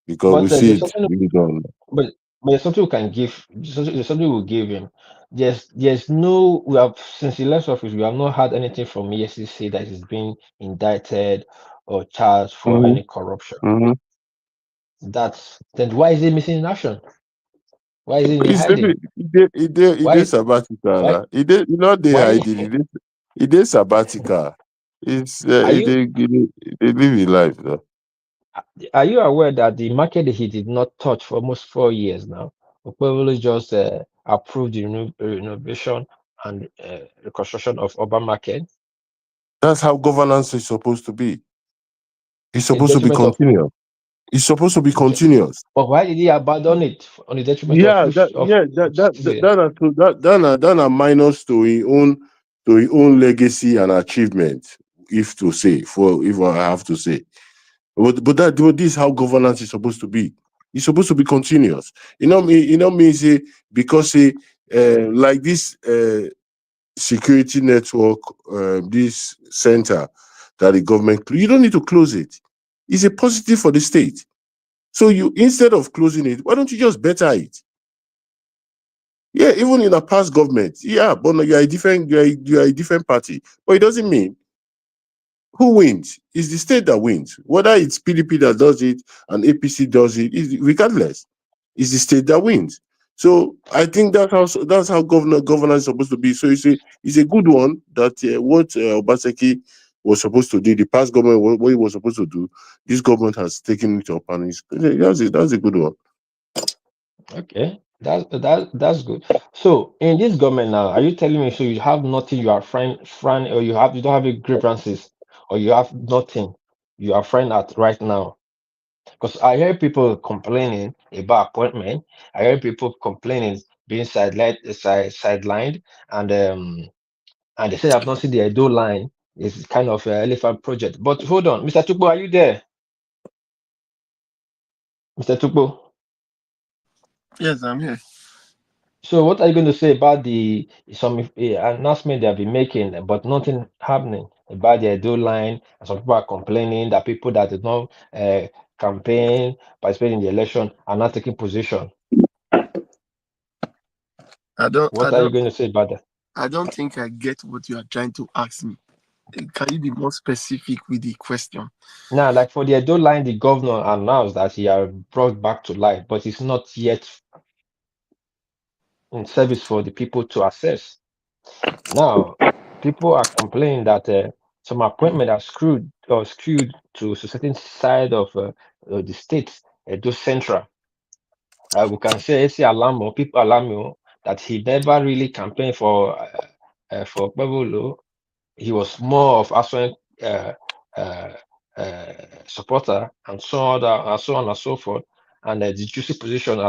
because we But see there's it something, being done. but there's something we can give. There's something we'll give him. There's no. We have since he left office. We have not had anything from ESCC that he's been indicted or charged for Hmm. any corruption. Hmm. That's then why is he missing in action? Why is he in He's hiding? taking. He did Why? sabbatical. Why? Now. He not there Why? hiding. He did sabbatical. It's Are you he live his life though. are you aware that the market that he did not touch for almost 4 years now? Okpebholo just approved the renovation and reconstruction of urban market That's how governance is supposed to be. It's in supposed to be detriment of who? continuous. It's supposed to be De- continuous. But why did he abandon it on the detriment of Yeah, citizen? that are minus to his own legacy and achievement, if to say, for if I have to say. But this is how governance is supposed to be. It's supposed to be continuous. Me say because like this security network, this center that the government, you don't need to close it. It's a positive for the state. So you instead of closing it, why don't you just better it? Yeah, even in a past government, yeah, but no, you are a different party. But it doesn't mean who wins. It's the state that wins. Whether it's PDP that does it and APC does it, regardless, it's the state that wins. So I think that's how governance is supposed to be. So it's a good one that what Obaseki was supposed to do, the past government, what he was supposed to do, this government has taken it up, and that's a good one. Okay, that's good. So in this government now, are you telling me so you have nothing you are friend or you don't have any grievances or you have nothing you are friend at right now? Because I hear people complaining about appointment. I hear people complaining being sidelined, and and they say I've not seen the Edo line. It's kind of an elephant project. But hold on, Mr. Tukbo, are you there? Mr. Tukbo. Yes, I'm here. So what are you going to say about the some announcement they have been making, but nothing happening about the Edo line? And some people are complaining that people that did not campaign, participate in the election, are not taking position. I don't I What are you don't going to say about that? I don't think I get what you are trying to ask me. Can you be more specific with the question? Now, like for the Edo line, the governor announced that he has brought back to life, but it's not yet in service for the people to access. Now, people are complaining that some appointments are skewed to a certain side of the state, Edo Central. We can say AC Alamo, people Alamo, that he never really campaigned for Okpebholo. He was more of Aswan uh, uh, supporter and so on and so forth. And the juicy position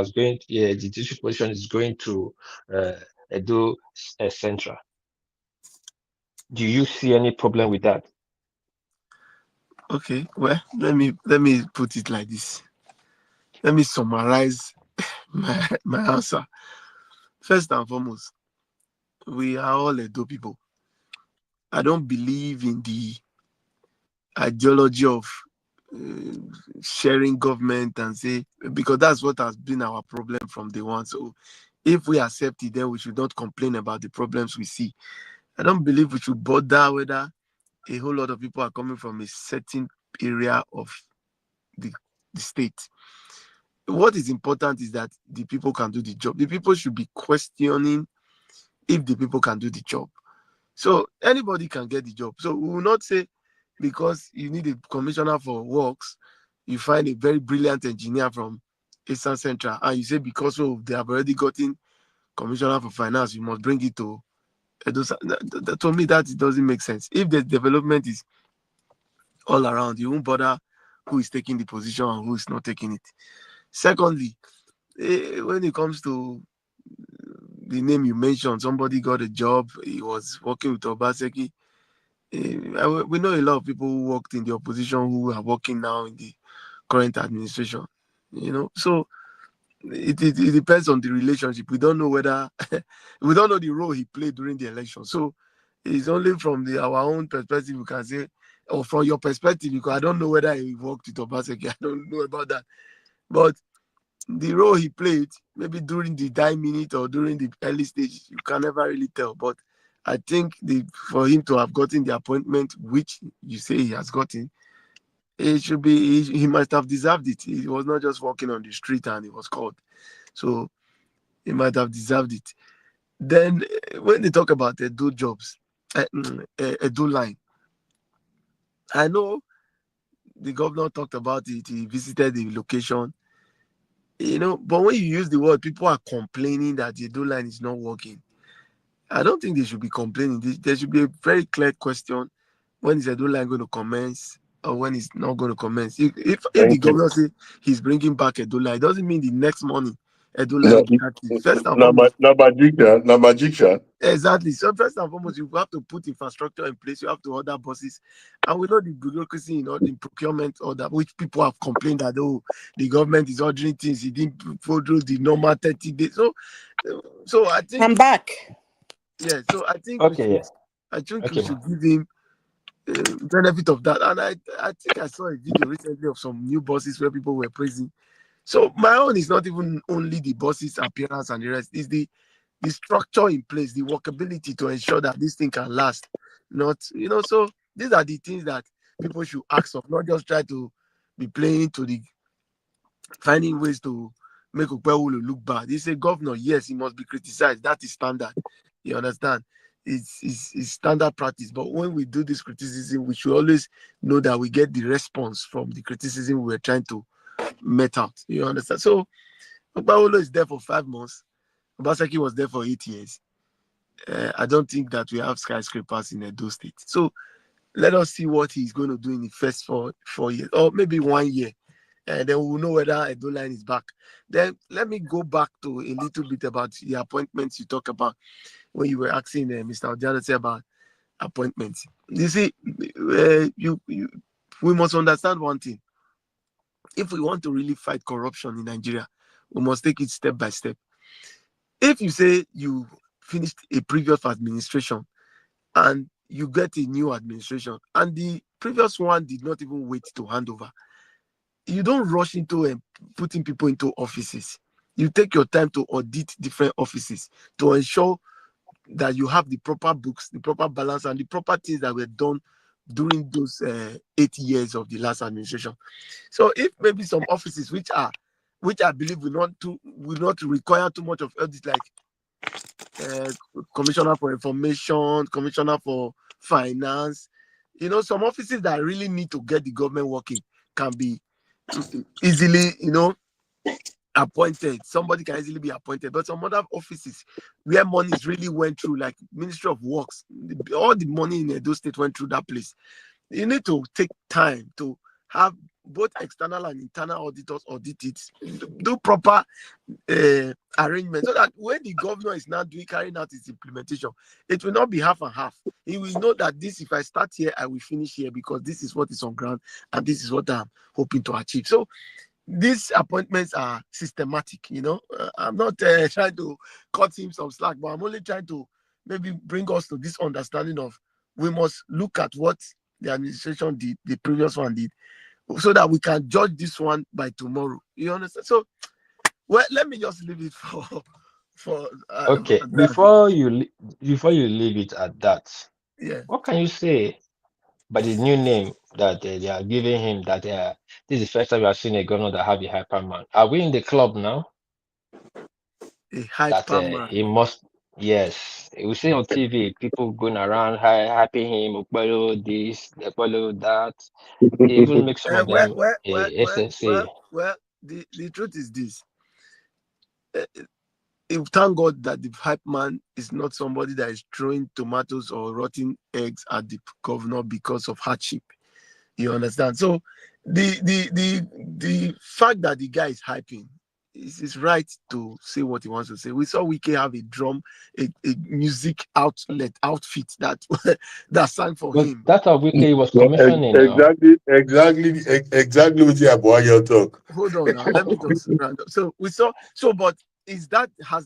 the juicy position is going to uh, Edo Central. Do you see any problem with that? Okay, well, let me put it like this. Let me summarize my answer. First and foremost, we are all Edo people. I don't believe in the ideology of uh, sharing government and say, because that's what has been our problem from day one. So if we accept it, then we should not complain about the problems we see. I don't believe we should bother whether a whole lot of people are coming from a certain area of the, the state. What is important is that the people can do the job. The people should be questioning if the people can do the job. So anybody can get the job. So we will not say because you need a commissioner for works, you find a very brilliant engineer from Eastern Central, and you say because they have already gotten commissioner for finance, you must bring it to Edo. To me, that doesn't make sense. If the development is all around, you won't bother who is taking the position and who is not taking it. Secondly, when it comes to the name you mentioned, somebody got a job, he was working with Obaseki. We know a lot of people who worked in the opposition who are working now in the current administration. So it depends on the relationship. We don't know whether we don't know the role he played during the election. So it's only from our own perspective we can say, or from your perspective, because I don't know whether he worked with Obaseki. I don't know about that. But the role he played, maybe during the die minute or during the early stage, you can never really tell. But I think for him to have gotten the appointment, which you say he has gotten, it should be he must have deserved it. He was not just walking on the street and he was called. So he might have deserved it. Then when they talk about Edo jobs, Edo line, I know the governor talked about it. He visited the location, but when you use the word, people are complaining that the Edo line is not working. I don't think they should be complaining. There should be a very clear question: when is Edo line going to commence, or when it's not going to commence? If the Thank you. governor say he's bringing back Edo line, it doesn't mean the next morning Edo line No, will be active. First and foremost, na magic, sha. exactly. So first and foremost, you have to put infrastructure in place. You have to order buses, and we know the bureaucracy in all the procurement order, which people have complained that the government is ordering things. It didn't follow the normal 30 days. So I think I'm back. yeah. So I think we Okay, should yeah. Okay, ma. give him benefit of that. And I think I saw a video recently of some new buses where people were praising. So my own is not even only the buses' appearance and the rest. It's the structure in place, the workability to ensure that this thing can last. Not, so these are the things that people should ask of, not just try to be playing to the finding ways to make Okpebholo look bad. He's a governor, yes, he must be criticized. That is standard. You understand? it's standard practice. But when we do this criticism, we should always know that we get the response from the criticism we were trying to met out. You understand? So Okpebholo is there for 5 months. Obaseki was there for 8 years. I don't think that we have skyscrapers in Edo State. So let us see what he's going to do in the first 4 years, or maybe 1 year. And then we'll know whether Edo line is back. Then let me go back to a little bit about the appointments you talk about when you were asking Mr. Odianese about appointments. You see, we must understand one thing. If we want to really fight corruption in Nigeria, we must take it step by step. If you say you finished a previous administration and you get a new administration and the previous one did not even wait to hand over, you don't rush into putting people into offices. You take your time to audit different offices to ensure that you have the proper books, the proper balance, and the proper things that were done during those 8 years of the last administration. So if maybe some offices which I believe will not require too much of audit, like commissioner for information, commissioner for finance, some offices that really need to get the government working can be easily, appointed. Somebody can easily be appointed. But some other offices where money really went through, like Ministry of Works, all the money in Edo State went through that place. You need to take time to have both external and internal auditors audit it, do proper arrangement, so that when the governor is now carrying out his implementation, it will not be half and half. He will know that if I start here, I will finish here, because this is what is on ground and this is what I'm hoping to achieve. So these appointments are systematic. I'm not trying to cut him some slack, but I'm only trying to maybe bring us to this understanding of, we must look at what the administration did, the previous one did, so that we can judge this one by tomorrow. You understand? So, well, let me just leave it for Okay, that. before you leave it at that, Yeah, what can you say by the new name that they are giving him? That this is the first time we have seen a governor that have a hyperman. Are we in the club now? a That hyper man. he must. Yes, we see on TV people going around hyping him, Okpebholo this, Okpebholo that. He even make some of Well, them well, well, a well, well, SSA. well. The truth is this. Uh, Thank God that the hype man is not somebody that is throwing tomatoes or rotten eggs at the governor because of hardship. You understand? So the fact that the guy is hyping is right to say what he wants to say. We saw Wike have a music outfit that that sang for But him. that of Wike was commissioning now. Exactly what you talk. Hold on now, let me just round up. So we saw, but has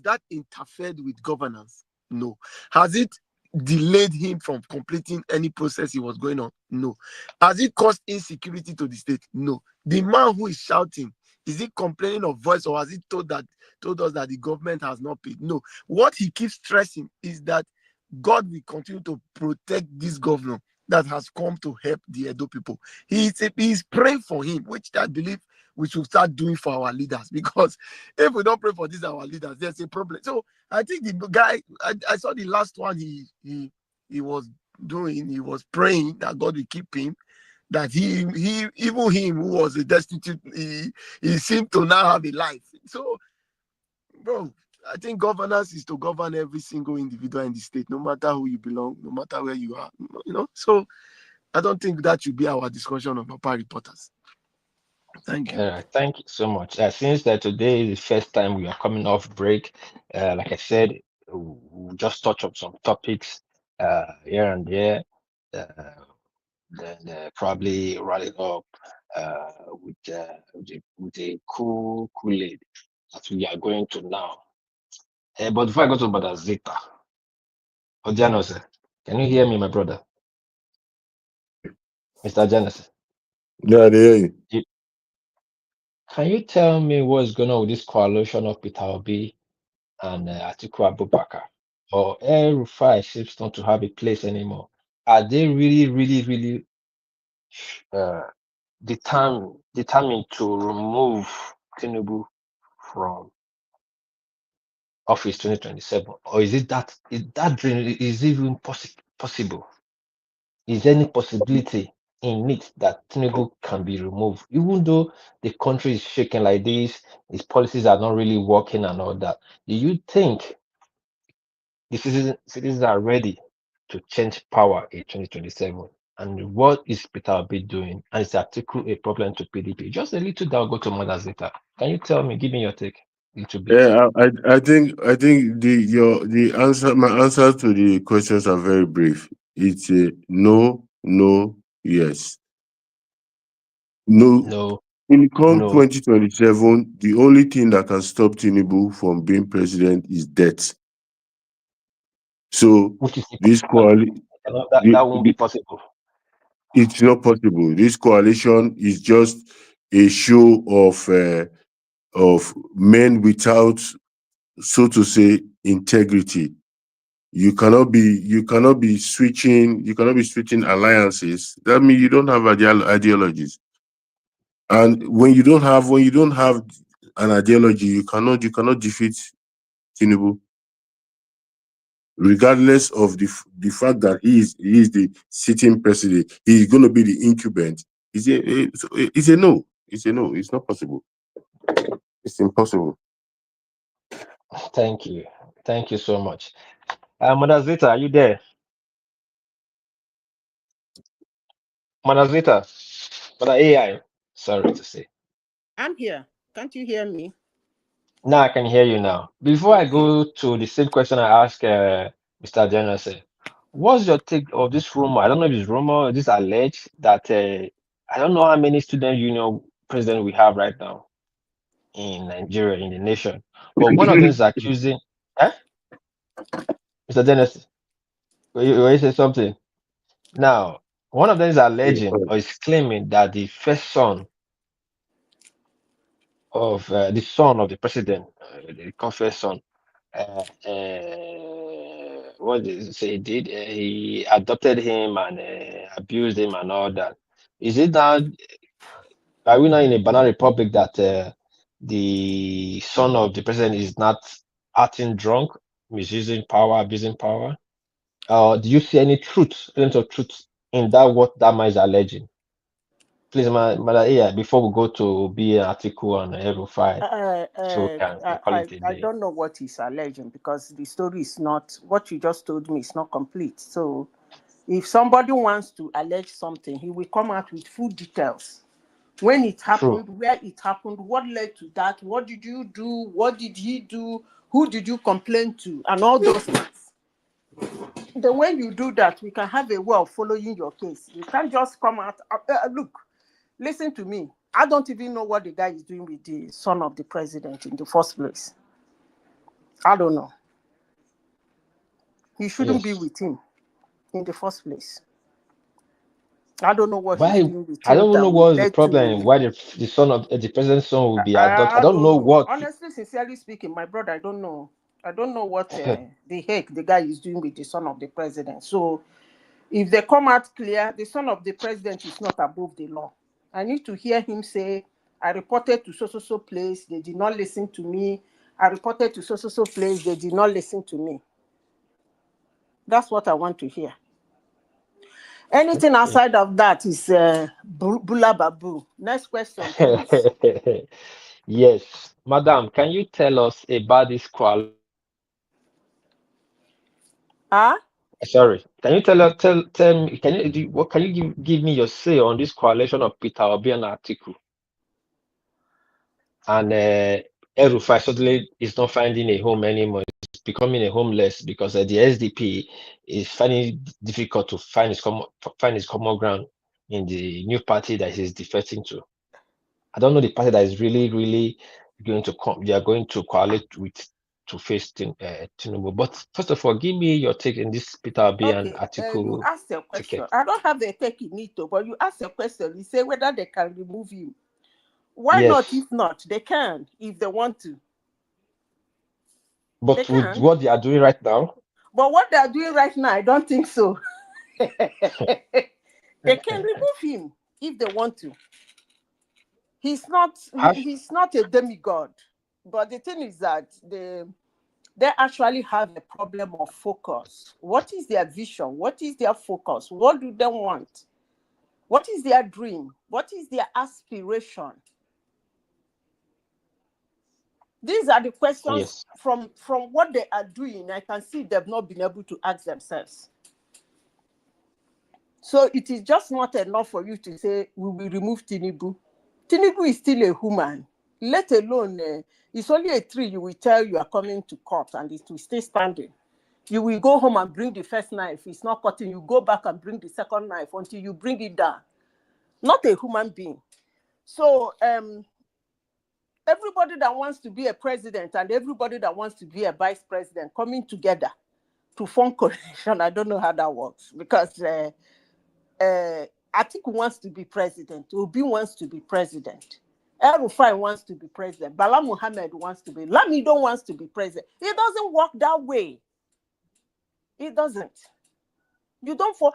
that interfered with governance? No. Has it delayed him from completing any process he was going on? No. Has it caused insecurity to the state? No. The man who is shouting, is he complaining of voice, or has he told us that the government has not paid? No. What he keeps stressing is that God will continue to protect this governor that has come to help the Edo people. He's praying for him, which I believe we should start doing for our leaders, because if we don't pray for these our leaders, there's a problem. So I think the guy, I saw the last one he was doing, he was praying that God will keep him, that he even him who was a destitute, he seemed to now have a life. So, bro, I think governance is to govern every single individual in the state, no matter who you belong, no matter where you are. So I don't think that should be our discussion on Papa Reporters. Thank you. Thank you so much. Since that today is the first time we are coming off break, like I said, we'll just touch up some topics here and there. Uh, then probably rally up with a cool Kool-Aid that we are going to now. But before I go to Badazita, Odianos, can you hear me, my brother, Mr. Janice? Yeah, they hear you. Can you tell me what's going on with this coalition of Peter Obi and Atiku Abubakar? Or El Rufai seems not to have a place anymore. Are they really, really, really uh, determined to remove Tinubu from office 2027? Or is that dream is even possible? Is there any possibility in it that Tinubu can be removed, even though the country is shaking like this, his policies are not really working and all that? Do you think the citizens are ready to change power in 2027? And what is Peter Obi doing? And is Atiku a problem to PDP? Just a little that will go to mothers later. Can you tell me, give me your take a little bit? Yeah, I think the answer my answer to the questions are very brief. It's a no, no, yes. No, No, in come no, 2027, the only thing that can stop Tinubu from being president is death. So which is this impossible. That the, won't be possible. it's not possible. This coalition is just a show of men without, so to say, integrity. You cannot be switching alliances. That means you don't have ideologies. And when you don't have an ideology, you cannot defeat Tinubu, regardless of the fact that he is the sitting president. He's going to be the incumbent. It's a no. It's a no. It's not possible. It's impossible. Thank you. Thank you so much. Mother Zeta, are you there? Mother Zeta, Mother AI, sorry to say. I'm here. Can't you hear me? Now I can hear you now. Before I Okay. go to the same question I asked Mr. Jensen, what's your take of this rumor? I don't know if it's rumor or this alleged that I don't know how many student union president we have right now in Nigeria, in the nation. But one of them is accusing, eh? Mr. Dennis, will you say something? Now, one of them is alleging or is claiming that the son of the president, the confessed son, what did he say he did? He adopted him and abused him and all that. Is it now, are we now in a banana republic that the son of the president is not acting drunk, misusing power, abusing power? Do you see any truth, element of truth in that what that man is alleging? Please, Mother yeah, before we go to be an article on Aerofy, so can call it a I day. don't know what he's alleging because the story is not what you just told me is not complete. So if somebody wants to allege something, he will come out with full details. When it True. happened, where it happened, what led to that, what did you do, what did he do, who did you complain to, and all those things. Then when you do that, we can have a way of following your case. You can't just come out. Look, listen to me. I don't even know what the guy is doing with the son of the president in the first place. I don't know. He shouldn't be Yes. with him in the first place. I don't know what he's Why? doing with I him don't that know will what's the lead problem. to. Why the son of the president's son will be adopted? I I don't don't know know. what. Honestly, sincerely speaking, my brother, I don't know. I don't know what the heck the guy is doing with the son of the president. So if they come out clear, the son of the president is not above the law. I need to hear him say, I reported to so place, they did not listen to me. I reported to so place, they did not listen to me. That's what I want to hear. Anything outside of that is bula babu. Next question, please. Yes, madam, can you tell us about this Huh? Sorry, can you tell me? Can you what? Can you give me your say on this coalition of Peter Obi and Atiku and El-Rufai suddenly is not finding a home anymore? It's becoming a homeless because the SDP is finding it difficult to find his common ground in the new party that he's defecting to. I don't know the party that is really going to come. They are going to coalesce with to face Tinubu. But first of all, give me your take in this Peter Obi and Okay, you Atiku asked a question. ticket. I don't have a take in it, though, but you asked a question. You say whether they can remove him. Why not? Yes, If not, they can if they want to. They but with can. what they are doing right now, But what they are doing right now, I don't think so. They can remove him if they want to. He's not. have He's not a demigod. But the thing is that they actually have a problem of focus. What is their vision? What is their focus? What do they want? What is their dream? What is their aspiration? These are the questions Yes. from what they are doing. I can see they've not been able to ask themselves. So it is just not enough for you to say, we will remove Tinubu. Tinubu is still a human, let alone, it's only a tree you will tell you are coming to court and it will stay standing. You will go home and bring the first knife. It's not cutting. You go back and bring the second knife until you bring it down. Not a human being. So everybody that wants to be a president and everybody that wants to be a vice president coming together to form coalition, I don't know how that works, because Atiku wants to be president. Obi wants to be president. El Rufai wants to be president. Bala Muhammad wants to be. Lamido wants to be president. It doesn't work that way. It doesn't. You don't for.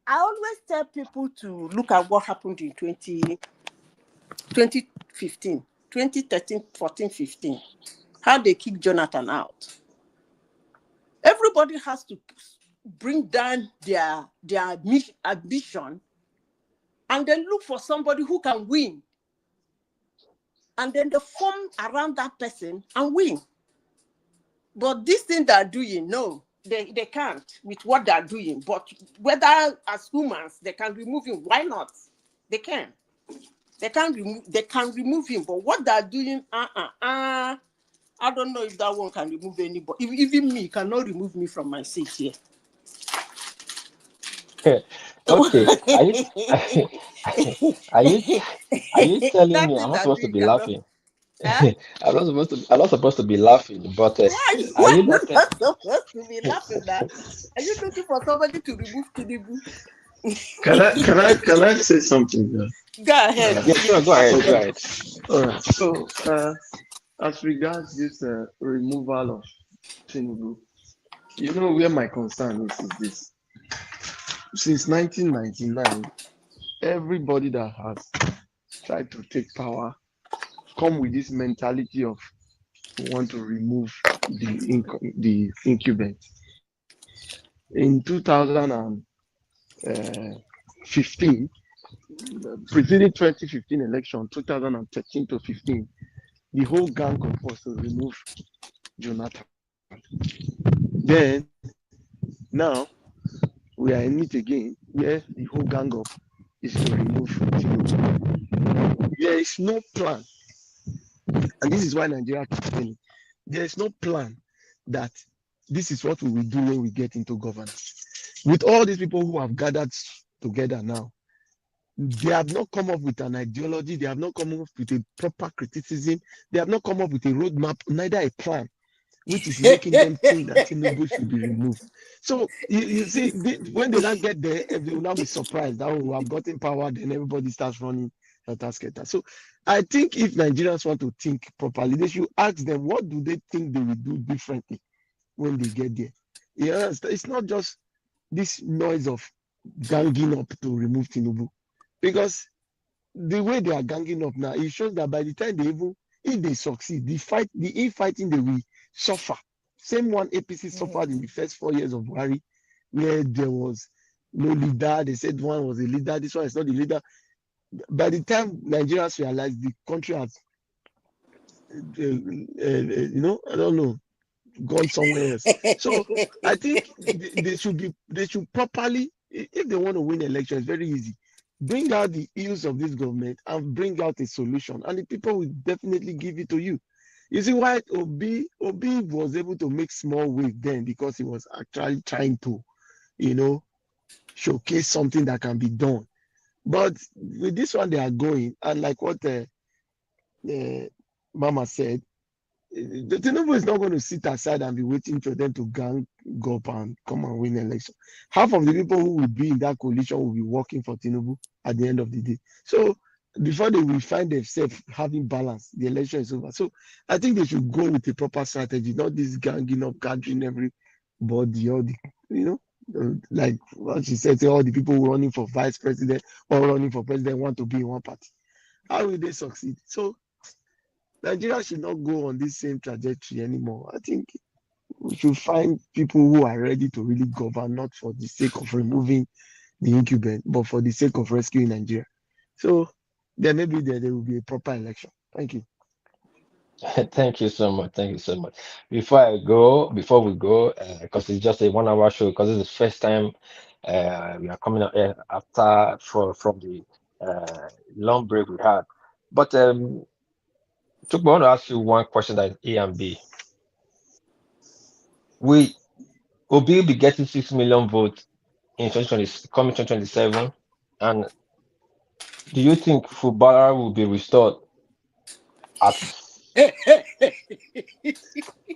I always tell people to look at what happened in 2015, 2013, 14, 15. How they kicked Jonathan out. Everybody has to bring down their ambition and then look for somebody who can win. And then they form around that person and win. But this thing they're doing, no, they can't with what they're doing. But whether as humans, they can remove him, why not? They can. They can remove him. But what they're doing, I don't know if that one can remove anybody. Even me cannot remove me from my seat here. Okay. Are you are you telling me I'm not supposed to be laughing? Huh? I'm not supposed to be laughing, but Why are are you you not not supposed to be laughing now? Are you looking for somebody to remove Tinubu? Can I say something there? Go ahead, Yeah, please. sure, go ahead, go Okay. ahead. All right. So, as regards this removal of Tinubu, you know where my concern is this. Since 1999, everybody that has tried to take power come with this mentality of want to remove the incumbent. In 2015, preceding 2015 election, 2013 to 15, the whole gang of us to remove Jonathan. Then, now, we are in it again, where the whole gang up is to remove Tinubu. There is no plan, and this is why Nigeria keeps failing. There is no plan that this is what we will do when we get into governance. With all these people who have gathered together now, they have not come up with an ideology, they have not come up with a proper criticism, they have not come up with a roadmap, neither a plan, which is making them think that Tinubu should be removed. So you see, when they not get there, they will not be surprised that we have gotten power, then everybody starts running helter-skelter. So I think if Nigerians want to think properly, they should ask them what do they think they will do differently when they get there. Yeah, it's not just this noise of ganging up to remove Tinubu, because the way they are ganging up now, it shows that by the time they even, if they succeed, the infighting they will suffer. Same one APC suffered in the first 4 years of Buhari, where there was no leader. They said one was a leader, this one is not the leader. By the time Nigerians realize the country has, I don't know, gone somewhere else. So I think they should properly, if they want to win elections, very easy. Bring out the ills of this government and bring out a solution, and the people will definitely give it to you. You see why Obi was able to make small wave then, because he was actually trying to, showcase something that can be done. But with this one, they are going, and like what Mama said, the Tinubu is not going to sit aside and be waiting for them to gang up and come and win election. Half of the people who will be in that coalition will be working for Tinubu at the end of the day. So before they will find themselves having balance, the election is over. So I think they should go with a proper strategy, not this ganging up, gathering everybody, all the, like what she said, all the people running for vice president or running for president want to be in one party. How will they succeed? So Nigeria should not go on this same trajectory anymore. I think we should find people who are ready to really govern, not for the sake of removing the incumbent, but for the sake of rescuing Nigeria. So then maybe there will be a proper election. Thank you. Thank you so much. Thank you so much. Before we go, because it's just a 1 hour show, because it's the first time we are coming out after from the long break we had. But Chukwu, I want to ask you one question that is A and B. Will Obi be getting 6 million votes in 2020, coming 2027? And do you think Fubara will be restored at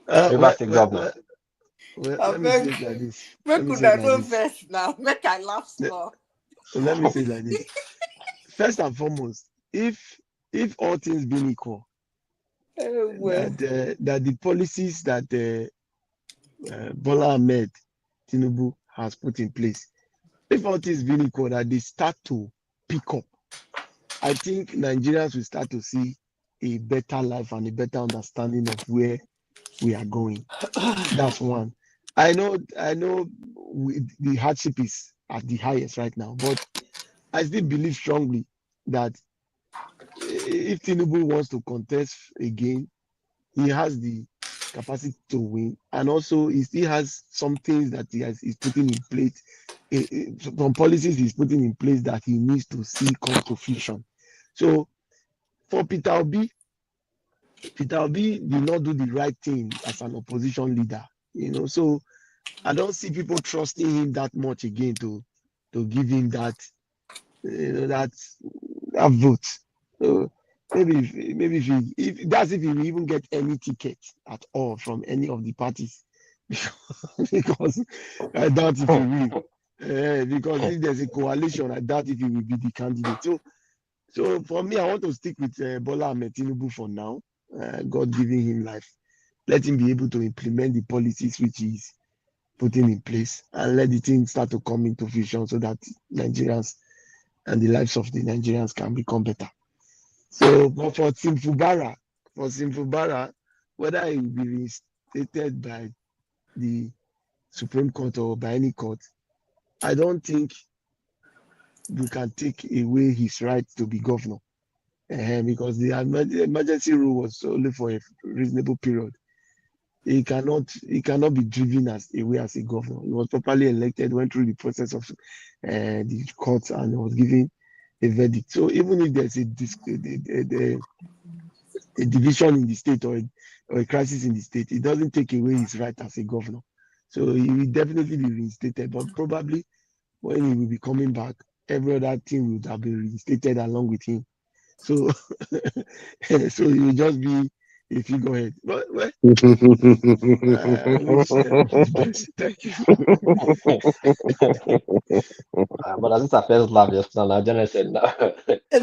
Uh, Rivers well, State well, governor? well, well, I let me say beg, it like this. Let make me say it una like no this. vex now. Make I laugh Let, small. let me say it like this. First and foremost, if all things being equal, Well, that the policies that Bola Ahmed Tinubu has put in place, if all things being equal, that they start to pick up, I think Nigerians will start to see a better life and a better understanding of where we are going. That's one. I know the hardship is at the highest right now, but I still believe strongly that if Tinubu wants to contest again, he has the capacity to win, and also he still has some things that he's putting in place, some policies he's putting in place that he needs to see come to fruition. So for Peter Obi did not do the right thing as an opposition leader, So I don't see people trusting him that much again to give him that vote. So maybe if that's if he will even get any ticket at all from any of the parties, because I doubt if he will. Because if there's a coalition, I doubt if he will be the candidate. So for me, I want to stick with Bola Ahmed Tinubu for now. God giving him life, let him be able to implement the policies which he's putting in place, and let the thing start to come into fruition so that Nigerians and the lives of the Nigerians can become better. So, but for Simfubara, whether he will be reinstated by the Supreme Court or by any court, I don't think you can take away his right to be governor, because the emergency rule was only for a reasonable period. He cannot be driven away as a governor. He was properly elected, went through the process of the courts, and was given a verdict. So even if there's a division in the state, or a crisis in the state, it doesn't take away his right as a governor. So he will definitely be reinstated, but probably when he will be coming back, every other thing would have been reinstated along with him. So so he will just be a figurehead. But well, I wish them the best. Thank you. But as it's a first laugh just now, Nigerian said no.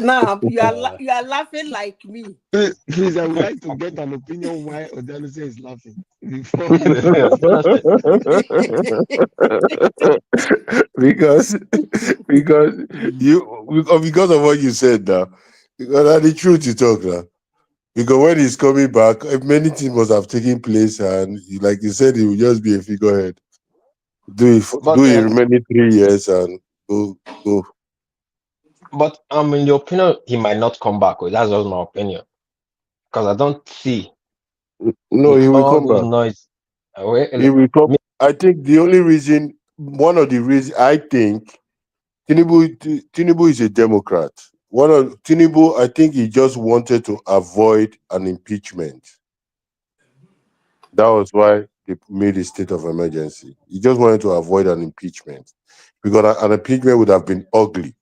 now Uh, you are laughing like me. Please, I would like to get an opinion why Odanose is laughing before. Jonathan, because because because of what you said now. Because that's the truth you talk now. Because when he's coming back, many things must have taken place, and like you said, he will just be a figurehead. Do but it remaining 3 years and go. in your opinion, he might not come back. Oh, that's just my opinion because I don't see No, with he will all come those back. noise. Wait, He will come. me, I think the only reason, one of the reasons, I think Tinubu is a Democrat. One of Tinubu, I think he just wanted to avoid an impeachment. That was why they made a state of emergency. He just wanted to avoid an impeachment because an impeachment would have been ugly.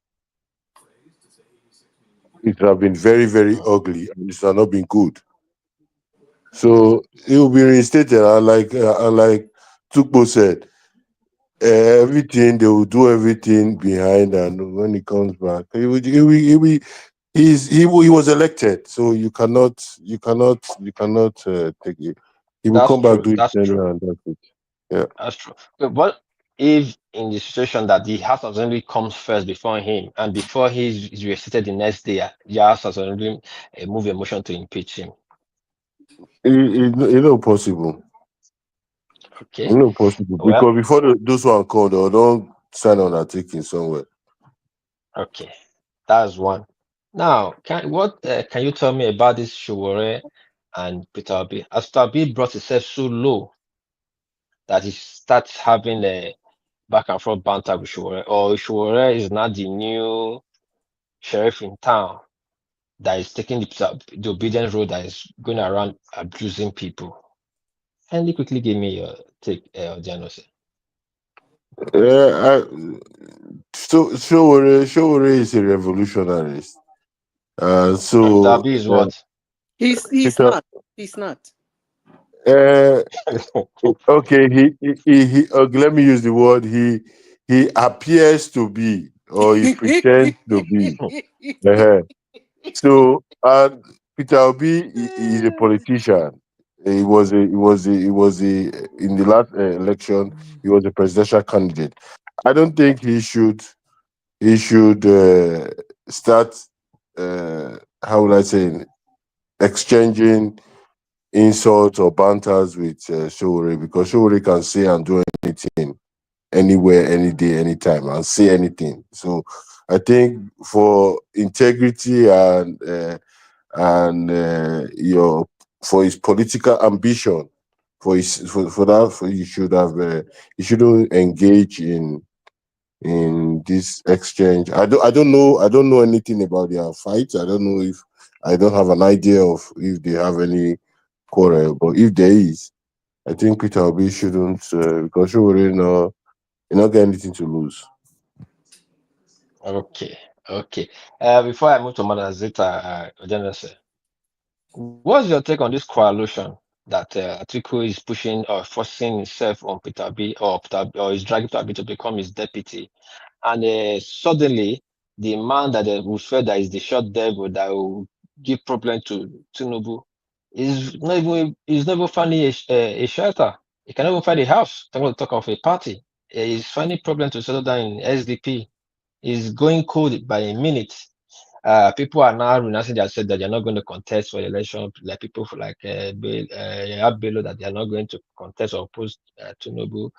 It would have been very, very ugly, and it would have not been good. So he will be reinstated. And like Tukbo said, everything they will do everything behind, and when he comes back, he was elected, so you cannot take it. He will that's come back, true. do his That's true. tenure, and that's it. Yeah. That's true. But what if in the situation that the House of Assembly comes first before him, and before he's reinstated the next day, the House of Assembly move a motion to impeach him? It's not possible. It's Okay. not possible Well, because before those one called, they don't sign undertaking somewhere. okay. That's one. Now, can you tell me about this Showore and Peter Obi? As Peter Obi brought himself so low that he starts having a back and forth banter with Showore, or Showore is not the new sheriff in town that is taking the obedient road that is going around abusing people. Kindly quickly give me your take, Janos. Yeah, Showore is a revolutionary. Peter So Obi is what? He's Peter, not. He's not. uh, okay, let me use the word he appears to be or he pretends to be. Uh-huh. So Peter Obi is a politician. He was a in the last election. He was a presidential candidate. I don't think he should start. How would I say exchanging insults or banters with Showore because Showore can say and do anything anywhere, any day, anytime, and say anything. So I think for integrity and your for his political ambition, for that, you shouldn't engage in this exchange. I don't know anything about their fights. I don't know if I don't have an idea of if they have any quarrel, but if there is, I think Peter Obi shouldn't because he already know you not got anything to lose. Okay, okay. Before I move to Madam Zita, Janos, what's your take on this coalition that Atiku is pushing or forcing himself on Peter B or is dragging Peter B to become his deputy? And suddenly, the man that we feel that is the short devil that will give problem to Tinubu is never finding a shelter. He can never find a house. I'm going to talk of a party. He's finding problem to settle down in SDP. He's going cold by a minute. People are now renouncing themselves that they're not going to contest for the election, like people for like Bello, that they are not going to contest or oppose Tinubu,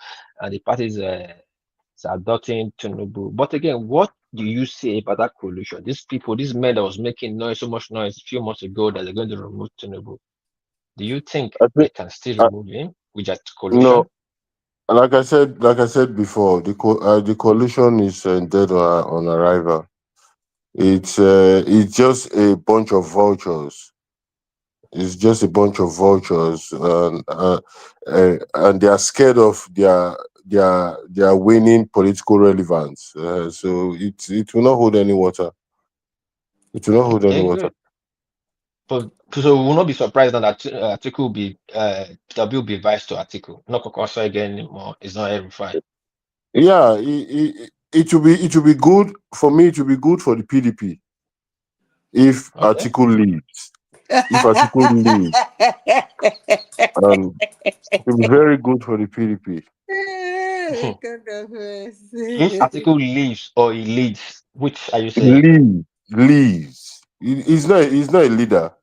and the parties is adopting Tinubu. But again, what do you say about that coalition? These people, these men that was making noise, so much noise a few months ago that they're going to remove Tinubu. Do you think I they think can still uh, remove him with that coalition? no, like I said before, the coalition is dead on arrival. It's just a bunch of vultures. It's just a bunch of vultures, and they are scared of their waning political relevance. So it will not hold any water. It will not hold any Okay, water. good. So we will not be surprised now that Atiku will be Peter will be vice to Atiku. Not Kokoso again anymore. It's not every. Yeah, it will be good for me. It will be good for the PDP if Okay. Atiku leaves. If Atiku leaves, it will be very good for the PDP. If article leaves or he leads, which are you saying? Leaves. He's not a leader.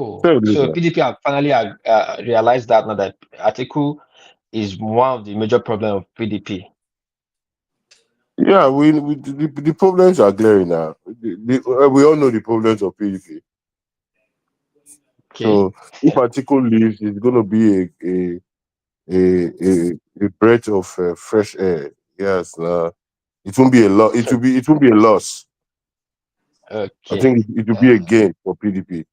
He's Oh, not a so leader. PDP have finally realized that now that article is one of the major problem of PDP. Yeah, the problems are glaring now. We all know the problems of PDP. Okay. So if Atiku leaves, it's going to be a breath of fresh air. Yes, it won't be a lot. It will be a loss. I Okay. think it will be a Uh, gain for PDP.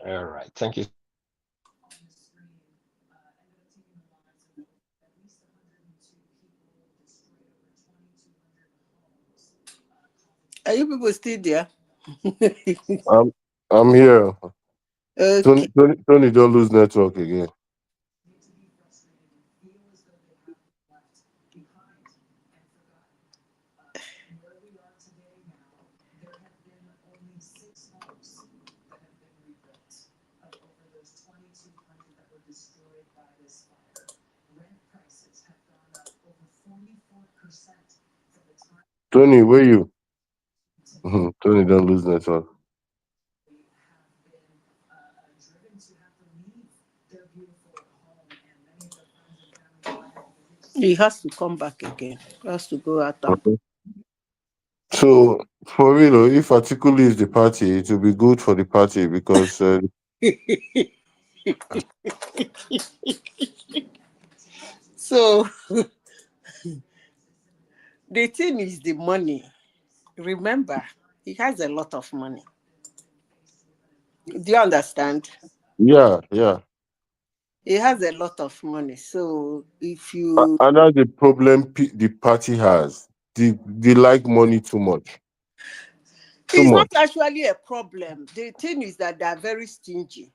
all right. Thank you. Are you people still there? I'm I'm here. Okay. Tony, don't lose network again. Tony, where you? Tony, don't lose network. He has to come back again. He has to go out and Okay. So for me, though, if Atiku leaves the party, it will be good for the party because so the thing is the money. Remember, he has a lot of money. Do you understand? yeah. He has a lot of money. So if you, And that's the problem the party has. They like money too much. Too it's not much. actually a problem. The thing is that they are very stingy.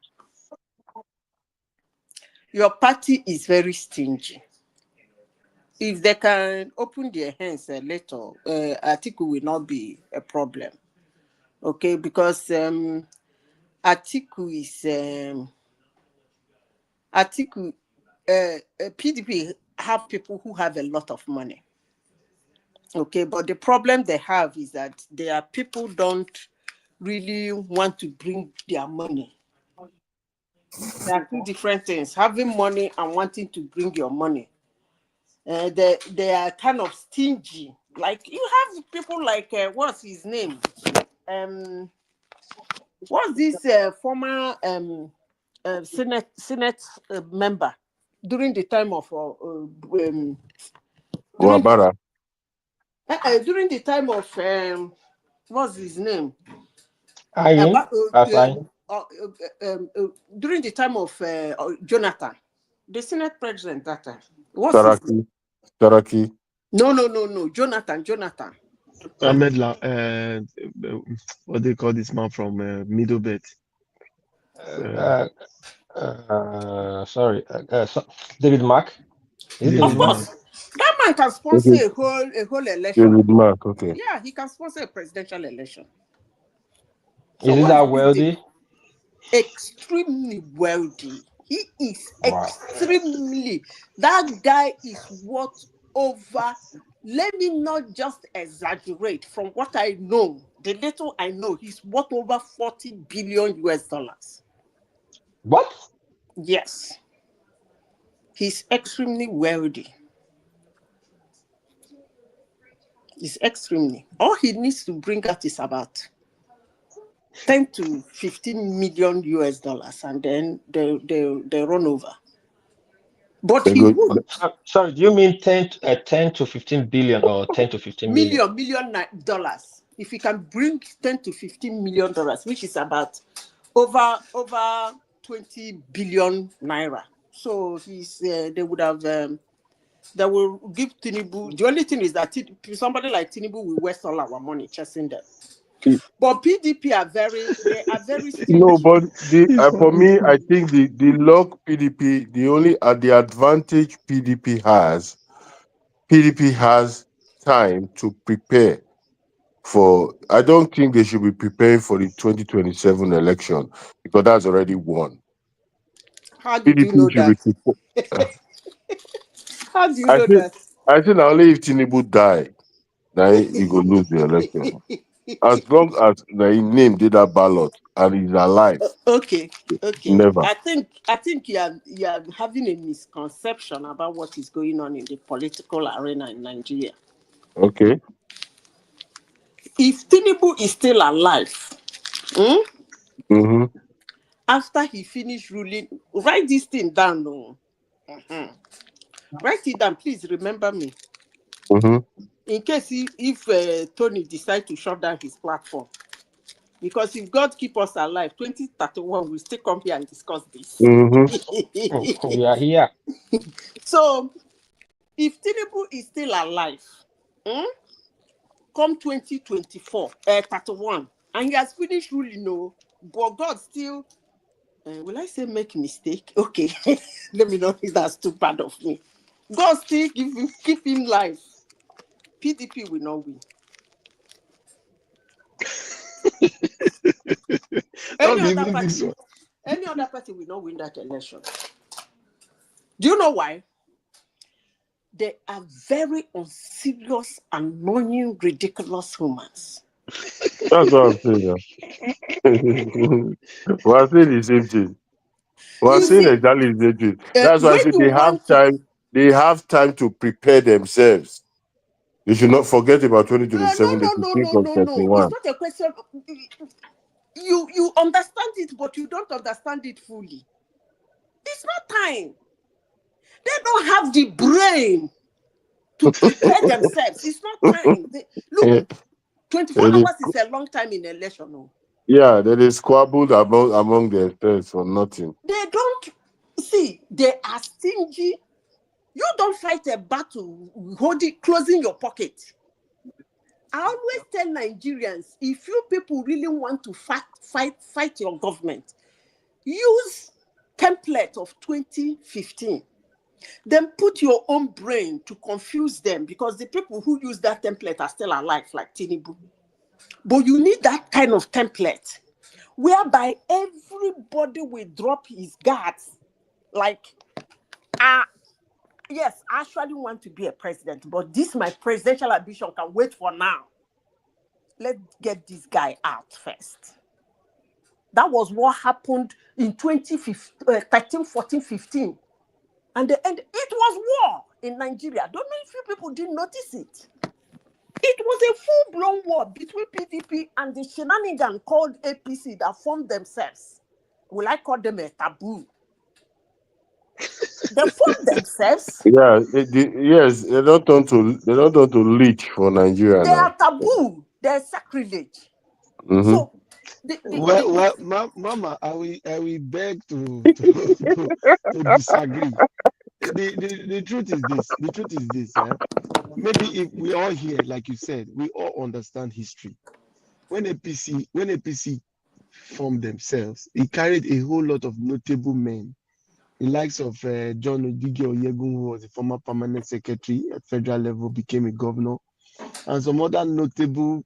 Your party is very stingy. If they can open their hands a little, Atiku will not be a problem. Okay, because Atiku is Atiku, PDP have people who have a lot of money. Okay, but the problem they have is that their people don't really want to bring their money. There are two different things: having money and wanting to bring your money. They are kind of stingy. Like you have people like what's his name? Um, what's this former Senate member during the time of during the Guabara. during the time of what's his name? Ayin, About, as Ayin. during the time of Jonathan, the Senate president that time. What's his name? Saraki. No. Jonathan. Ahmed what they call this man from Middlebelt? Uh, Sorry, David Mark. Is it Of David David Mark? Mark. course, that man can sponsor Okay. a whole election. David Mark. Okay. Yeah, he can sponsor a presidential election. So Is it what's that the big deal? wealthy? Extremely wealthy. He is Wow. extremely. That guy is worth over. Let me not just exaggerate. From what I know, the little I know, he's worth over 40 billion US dollars. What? Yes, he's extremely wealthy. He's extremely. All he needs to bring out is about 10 to 15 million US dollars, and then they run over. But They he go. would. Sorry, do you mean 10 to 15 billion or 10 to 15 million? Million dollars. If he can bring 10 to 15 million dollars, which is about over 20 billion naira. So he's they would have they will give Tinubu. The only thing is that somebody like Tinubu will waste all our money chasing them. But PDP are very No, stingy. but This for one is me, I funny. think the luck PDP, the advantage PDP has time to prepare for. I don't think they should be preparing for the 2027 election because that's already won. How did you PDP know should be that? prepared. How do you I know think that? I think na only if Tinubu die, then he go lose the election. As long as the name did that ballot and he's alive, Okay. never. I think you are having a misconception about what is going on in the political arena in Nigeria. Okay. If Tinubu is still alive, Mm-hmm. after he finished ruling, write this thing down. No. Write it down, please. Remember me. Mm-hmm. In case if Tony decides to shut down his platform. Because if God keep us alive, 2031, we'll still come here and discuss this. Mm-hmm. We are here. So, if Tinubu is still alive, come 2024, 31, and he has finished ruling, no, but God still, will I say make mistake? Okay, let me not think that's too bad of me. God still keep him life. PDP will not win. Any Not other even this party, one. any other party will not win that election. Do you know why? They are very unserious, annoying, ridiculous humans. That's what I'm saying. Now. We're saying the same thing. We're You saying see, exactly the same thing. That's why I when say you they have want to, time. They have time to prepare themselves. They should not forget about No, 2027. They should think of It's 31. not a question. You understand it, but you don't understand it fully. It's not time. They don't have the brain to prepare themselves. It's not time. Look, 24 It is, hours is a long time in election. No. yeah, they is squabbled among themselves for nothing. They don't see. They are stingy. You don't fight a battle closing your pocket. I always tell Nigerians, if you people really want to fight your government, use template of 2015. Then put your own brain to confuse them, because the people who use that template are still alive, like Tinubu. But you need that kind of template whereby everybody will drop his guards. Like, yes, I actually want to be a president, but this my presidential ambition can wait for now. Let's get this guy out first. That was what happened in 2013, 14, 15. And it was war in Nigeria. I don't know if you people didn't notice it. It was a full-blown war between PDP and the shenanigan called APC that formed themselves. Will I call them a taboo? They formed themselves. Yeah, yes, they don't want to leech for Nigeria They are now. taboo. They are sacrilege. Mm-hmm. So, Mama, I will beg to disagree. The truth is this. The truth is this. Maybe if we all here, like you said, we all understand history. When APC formed themselves, it carried a whole lot of notable men. The likes of John Odige Oyegun, who was a former permanent secretary at federal level, became a governor, and some other notable,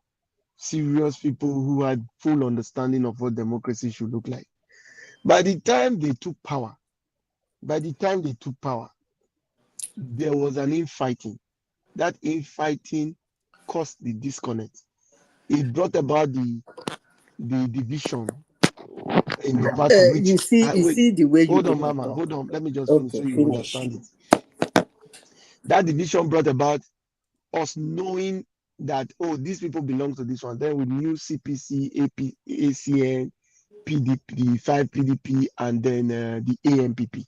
serious people who had full understanding of what democracy should look like. By the time they took power, there was an infighting. That infighting caused the disconnect. It brought about the division in the party. Which you see the way you hold on, Mama, hold on. Let me just finish so you understand it. That division brought about us knowing that, oh, these people belong to this one. Then we knew CPC, AP, ACN, PDP, 5 PDP, and then the AMPP.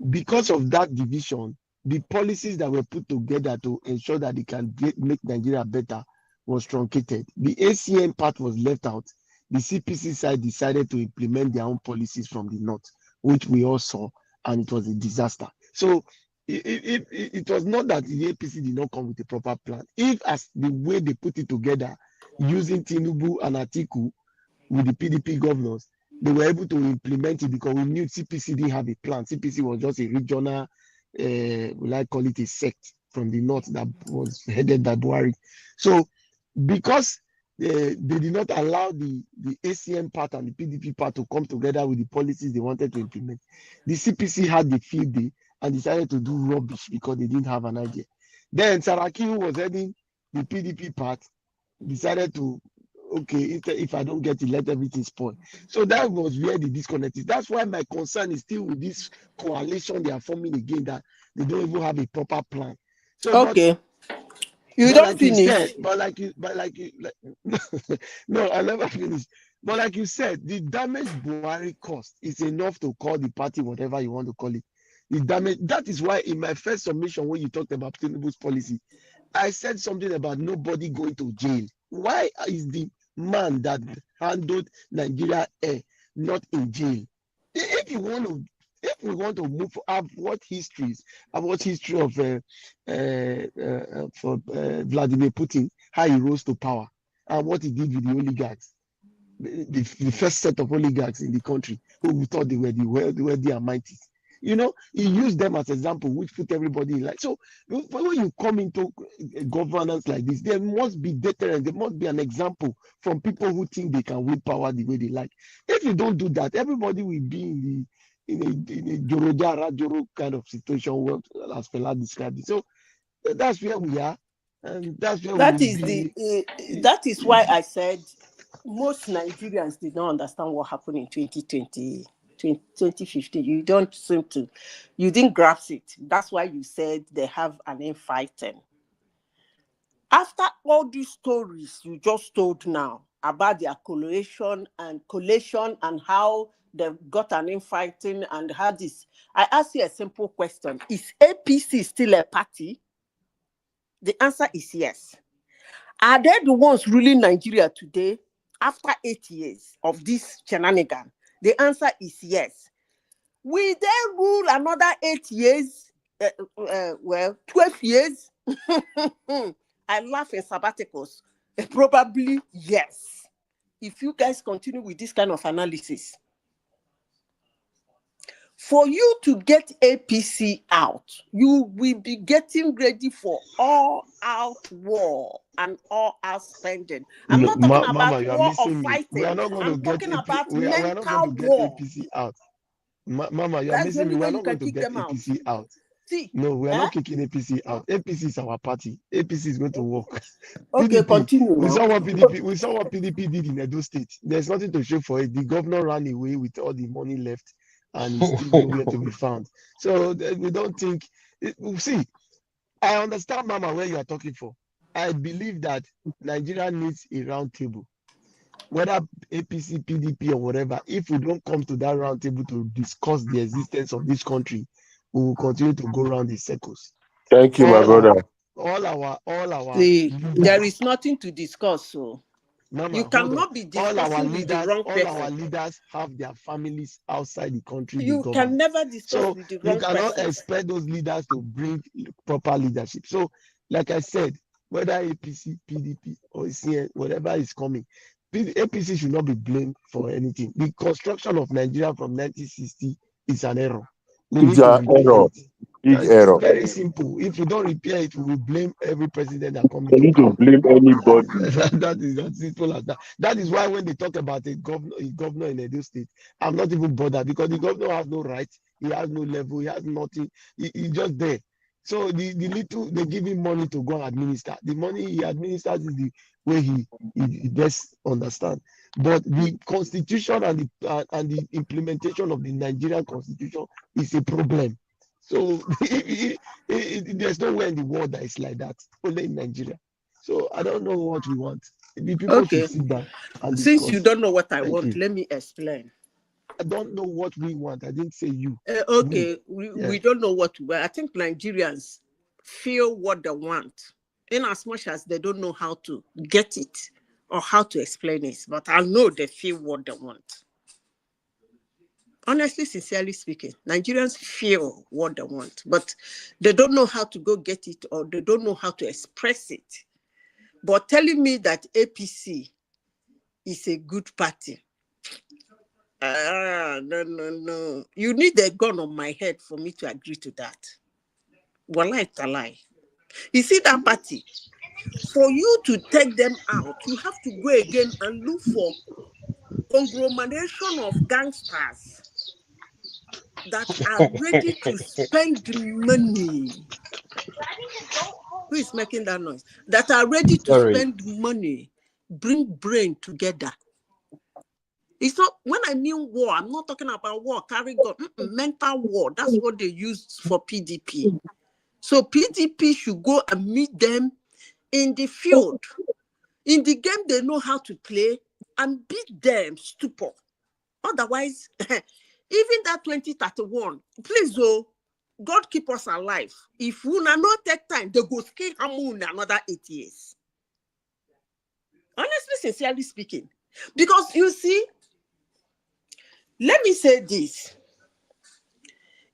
Because of that division, the policies that were put together to ensure that they can make Nigeria better was truncated. The ACN part was left out. The CPC side decided to implement their own policies from the north, which we all saw, and it was a disaster. So it was not that the APC did not come with a proper plan. If, as the way they put it together, using Tinubu and Atiku with the PDP governors, they were able to implement it, because we knew CPC didn't have a plan. CPC was just a regional, will I call it a sect from the north that was headed by Buhari. So because they did not allow the ACM part and the PDP part to come together with the policies they wanted to implement, the CPC had the field day and decided to do rubbish because they didn't have an idea. Then Saraki, who was heading the PDP part, decided to, okay, if I don't get it, let everything spoil. So that was where the disconnect is. That's why my concern is still with this coalition they are forming again, that they don't even have a proper plan. So okay. You don't like finish. You said, no, I never finished. But like you said, the damage Buhari caused is enough to call the party whatever you want to call it. The damage. That is why in my first submission, when you talked about Tinubu's policy, I said something about nobody going to jail. Why is the man that handled Nigeria not in jail? If we want to move, I've watched history of for Vladimir Putin, how he rose to power and what he did with the oligarchs, the first set of oligarchs in the country who we thought they were the wealthy and mighty. You know, he used them as example, which put everybody in line. So when you come into governance like this, there must be deterrent. There must be an example from people who think they can wield power the way they like. If you don't do that, everybody will be in a Joro kind of situation, where, as Fela described it. So that's where we are, and that's where That we is will be. that is why I said most Nigerians did not understand what happened in 2020. 2015. You don't seem to, you didn't grasp it. That's why you said they have an infighting. After all these stories you just told now about their collation and how they've got an infighting and how this, I ask you a simple question. Is APC still a party? The answer is yes. Are they the ones ruling Nigeria today after 8 years of this shenanigan? The answer is yes. Will they rule another 8 years? 12 years? I laugh in sabbaticals. Probably yes. If you guys continue with this kind of analysis. For you to get APC out, you will be getting ready for all-out war and all-out spending. I'm not talking Mama, about you are war of missing me. We are fighting. not going to I'm get talking about we are not going to mental get war. APC out. Mama, you are That's the missing me. only We way are you not can going to kick get them out. APC out. See, No, we are not kicking APC out. APC is our party. APC is going to work. okay, PDP, continue. we saw what PDP did in Edo State. There's nothing to show for it. The governor ran away with all the money left, and he's still nowhere to be found. So we don't think. See, I understand, Mama, where you are talking for. I believe that Nigeria needs a round table, whether APC, PDP, or whatever. If we don't come to that round table to discuss the existence of this country, we will continue to go around in circles. Thank you, my brother. All our there is nothing to discuss. So Mama, you cannot be discussing with the wrong person. All our leaders have their families outside the country. You can never discuss with the you wrong cannot person. expect those leaders to bring proper leadership. So, like I said, whether APC, PDP, or CN, whatever is coming, APC should not be blamed for anything. The construction of Nigeria from 1960 is an error. We It's need to an repair error. it. Big It's error. very simple. If we don't repair it, we will blame every president that comes They into need to power. blame anybody. That is as simple as that. That is why when they talk about a governor in Edo State, I'm not even bothered, because the governor has no right, he has no level, he has nothing, he's just there. So the little they give him money to go and administer. The money he administers is the way he best understand. But the constitution and the implementation of the Nigerian constitution is a problem. So there's nowhere in the world that is like that, only in Nigeria. So I don't know what we want. The people should sit down and discuss. Since you don't know what I Thank want, you. let me explain. I don't know what we want. I didn't say you. Okay, we don't know what we want. I think Nigerians feel what they want, in as much as they don't know how to get it or how to explain it. But I know they feel what they want. Honestly, sincerely speaking, Nigerians feel what they want, but they don't know how to go get it, or they don't know how to express it. But telling me that APC is a good party, no. You need a gun on my head for me to agree to that. Well, it's a lie. You see that party? For you to take them out, you have to go again and look for conglomeration of gangsters that are ready to spend money. Who is making that noise? That are ready to spend money, bring brain together. It's not, when I mean war, I'm not talking about war, carry gun, mental war. That's what they used for PDP. So PDP should go and meet them in the field. In the game, they know how to play, and beat them stupor. Otherwise, even that 2031, please, God keep us alive. If we not take time, they go ski Hamun another 8 years. Honestly, sincerely speaking. Because you see, let me say this.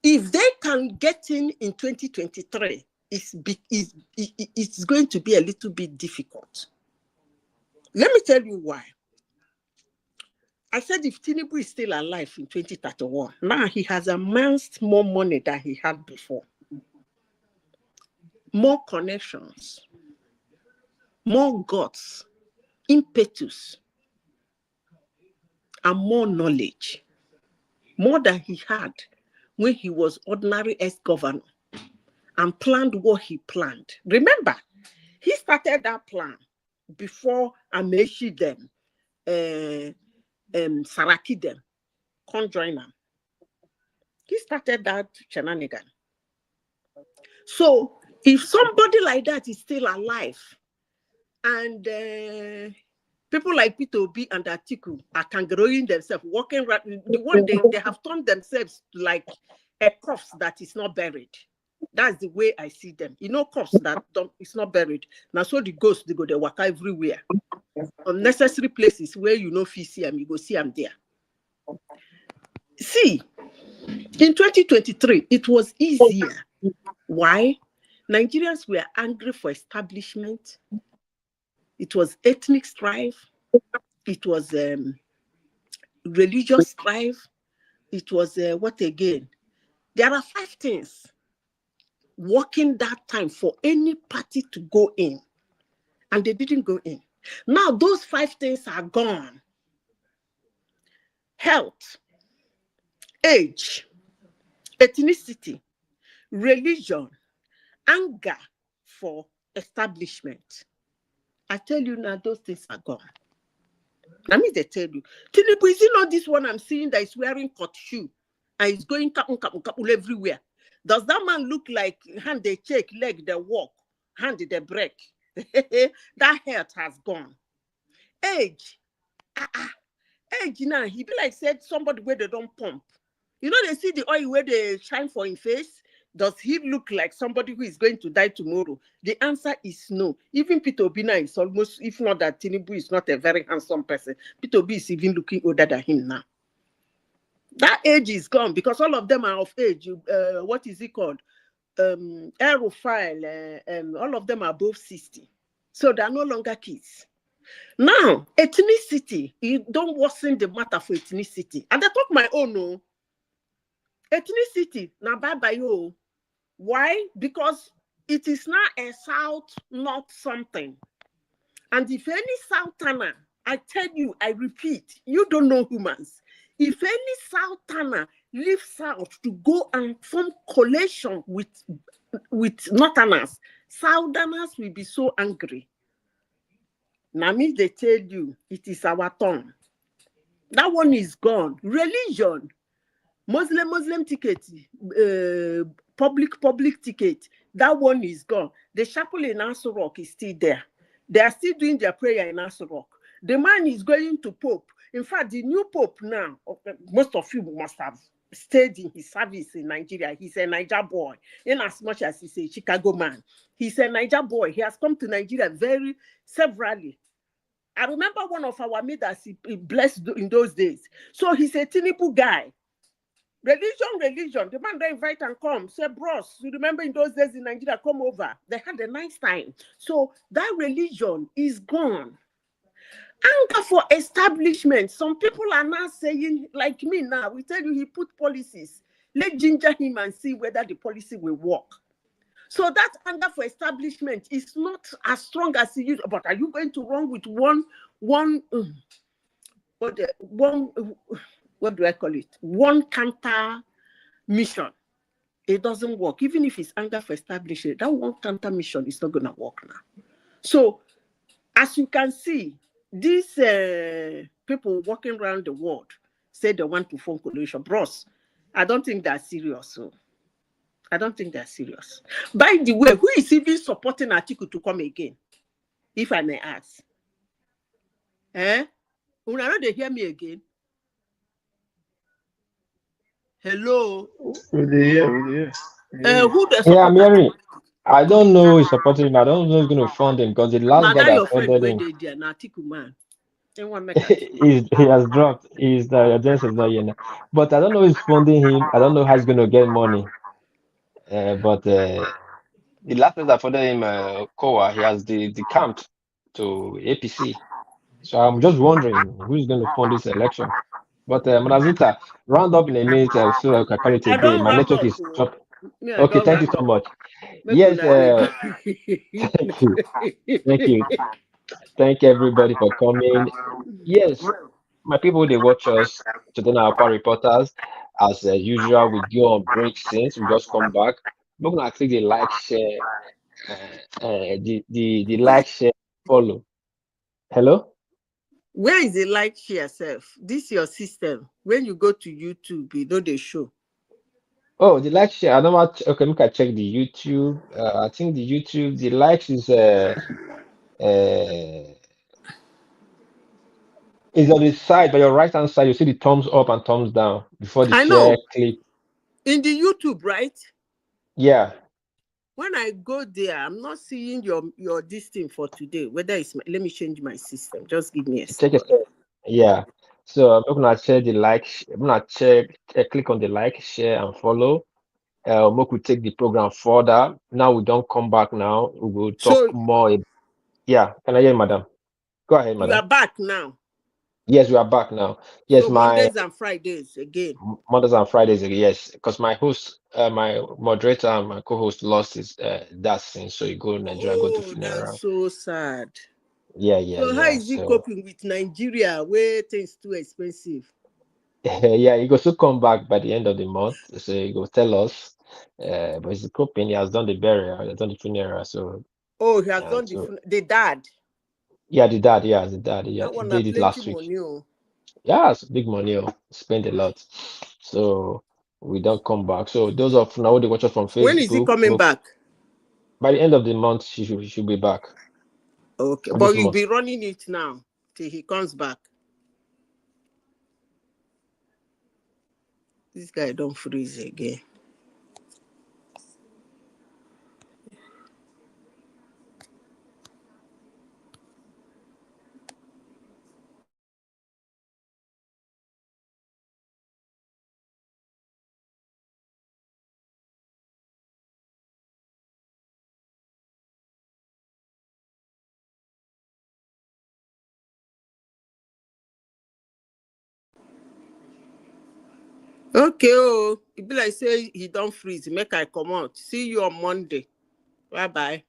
If they can get in 2023, it's going to be a little bit difficult. Let me tell you why. I said if Tinubu is still alive in 2031, now he has amassed more money than he had before. More connections, more guts, impetus, and more knowledge. More than he had when he was ordinary ex-governor and planned what he planned. Remember, he started that plan before Amechi them, Saraki them, conjoin them. He started that shenanigan. So if somebody like that is still alive, and people like Peter Obi and Atiku are kangarooing themselves, walking around, the one they have turned themselves like a corpse that is not buried. That's the way I see them. You know, corpse that it's not buried. Now, so the ghosts, they go, they walk everywhere. Unnecessary places where you know if you see them, you go see them there. See, in 2023, it was easier. Why? Nigerians were angry for establishment. It was ethnic strife. It was religious strife. It was what again? There are 5 things working that time for any party to go in, and they didn't go in. Now those 5 things are gone. Health, age, ethnicity, religion, anger for establishment. I tell you now, those things are gone. I mean, they tell you, Tinubu, is it not this one I'm seeing that is wearing cut shoe and is going kapun everywhere? Does that man look like hand they check, leg they walk, hand they break? That health has gone. Age, age now, he be like said somebody where they don't pump. You know, they see the oil where they shine for his face. Does he look like somebody who is going to die tomorrow? The answer is no. Even Peter Obi is almost, if not that Tinubu is not a very handsome person, Peter Obi is even looking older than him now. That age is gone because all of them are of age. What is it called? Aerophile. All of them are above 60. So they are no longer kids. Now, ethnicity, you don't worsen the matter for ethnicity. And I talk my own, no. Ethnicity, now bye you. Why? Because it is now a South, not something. And if any Southerner, I tell you, I repeat, you don't know humans. If any Southerner leaves South to go and form coalition with Northerners, Southerners will be so angry. Now, me, they tell you, it is our turn. That one is gone. Religion, Muslim ticket, public ticket, that one is gone. The chapel in Aso Rock is still there. They are still doing their prayer in Aso Rock. The man is going to Pope. In fact, the new Pope now, most of you must have stayed in his service in Nigeria. He's a Niger boy, in as much as he's a Chicago man. He's a Niger boy. He has come to Nigeria very severally. I remember one of our leaders, he blessed in those days. So he's a Tinubu guy. Religion. The man they invite and come. Say, bros, you remember in those days in Nigeria, come over. They had a nice time. So that religion is gone. Anger for establishment. Some people are now saying, like me now, we tell you he put policies. Let ginger him and see whether the policy will work. So that anger for establishment is not as strong as it used. But are you going to run with what do I call it? One counter mission. It doesn't work. Even if it's anger for establishment, that one counter mission is not going to work now. So, as you can see, these people walking around the world say they want to form coalition. Bros, I don't think they're serious. So, I don't think they're serious. By the way, who is even supporting Atiku to come again? If I may ask. When I know they hear me again. Hello. Who the Who the Yeah, I'm support? hearing. I don't know who's supporting him. I don't know who's going to fund him because the last Now guy that that your friend funded where him, they there, now Atiku man. Make he has dropped. The address is not here now. But I don't know who's funding him. I don't know how he's going to get money. But the last person that funded him, Kowa, he has the count to APC. So I'm just wondering who's going to fund this election. But Manazita, round up in a minute so I can carry it I again. don't My wrap network up. is dropping. Yeah, I Okay, don't thank you wrap so up. much. Make Yes, una thank you. Thank you. Thank everybody for coming. Yes, my people, they watch us today now, Power Reporters. As usual, we go on break since we just come back. We're gonna click the like, share, the like, share, follow. Hello? Where is the like share self? This your system. When you go to YouTube, you know they show. Oh, the like share. I don't want. Okay, look, I check the YouTube. I think the YouTube, the likes uh is on the side, by your right hand side. You see the thumbs up and thumbs down before the I share know. click. In the YouTube, right? Yeah, When I go there, I'm not seeing your this thing for today. Whether it's let me change my system. Just give me a check it. second. Yeah. So I'm gonna share the like. I'm gonna check. Click on the like, share, and follow. Make we take the program further. Now we don't come back. Now we will talk So more. Yeah. Can I hear you, madam? Go ahead, you madam. are back now. Yes, we are back now. Yes, So my Mondays and Fridays again. Mondays and Fridays. Yes, because my host, my moderator, and my co-host lost his that since. So you go to Nigeria, go to Oh, that's funeral. so sad. Yeah, yeah, So how yeah. is he So coping with Nigeria where things too expensive? yeah, he goes to come back by the end of the month. So he go tell us. But he's coping. He has done the burial. He has done the funeral. So Oh, he has yeah, done so the dad. yeah, the dad. Yeah, the dad. Yeah, That he one a did it plenty last week. money. Oh. Yeah, it's big money. Oh, spend a lot. So we don't come back. So those of now they watch us from When is he Facebook, coming back? by the end of the month, she should be back. Okay, Or but this you'll month. be running it now till he comes back. This guy don't freeze again. Okay, oh, it be like say he don't freeze. Make I come out. See you on Monday. Bye bye.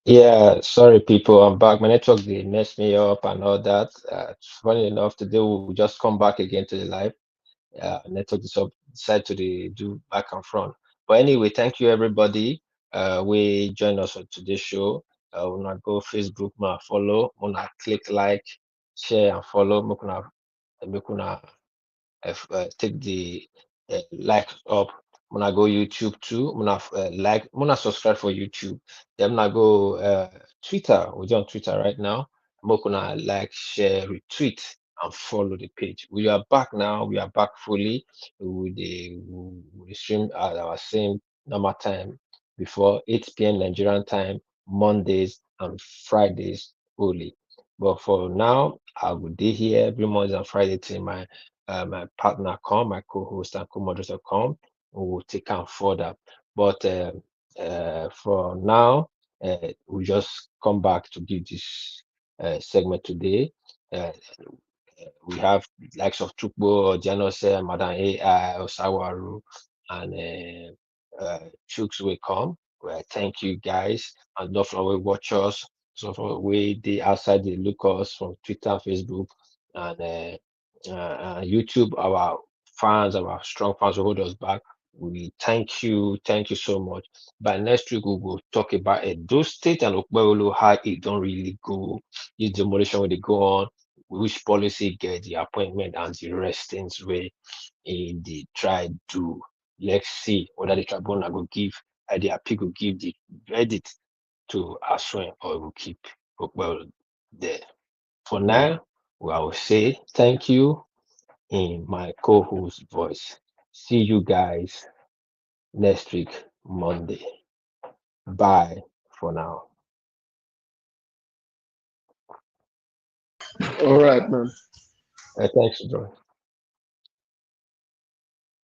Yeah, sorry people, I'm back. My network they messed me up and all that. Funny enough, today we'll just come back again to the live. Network decide to do back and front. But anyway, thank you everybody. We join us on today's show. Wanna go Facebook, wanna follow, wanna click like, share and follow. Make una take the like up. When I go YouTube too, when I like, when I subscribe for YouTube, then when I go Twitter, we're on Twitter right now. I'm gonna like, share, retweet, and follow the page. We are back now. We are back fully with the stream at our same normal time before 8 p.m. Nigerian time, Mondays and Fridays only. But for now, I will be here every Monday and Friday till my partner come, my co-host and co-moderator come, we will take on further. But for now, we just come back to give this segment today. Uh, we have likes of Chukbo, Janose, Madam AI, Osawaru, and Chuks will come. Well, thank you guys. And don't forget watch us. So for we the outside they look us from Twitter, Facebook, and YouTube. Our fans, our strong fans who hold us back. We thank you so much. By next week we will talk about Edo State and Okpebholo, how it don't really go. This demolition when they go on, which policy get the appointment and the rest things where they try to. Let's see whether the tribunal will give the appeal will give the verdict to Aswen or will keep Okpebholo there. For now, I will say thank you in my co-host voice. See you guys next week, Monday. Bye for now. All right, man. Thanks, Joy.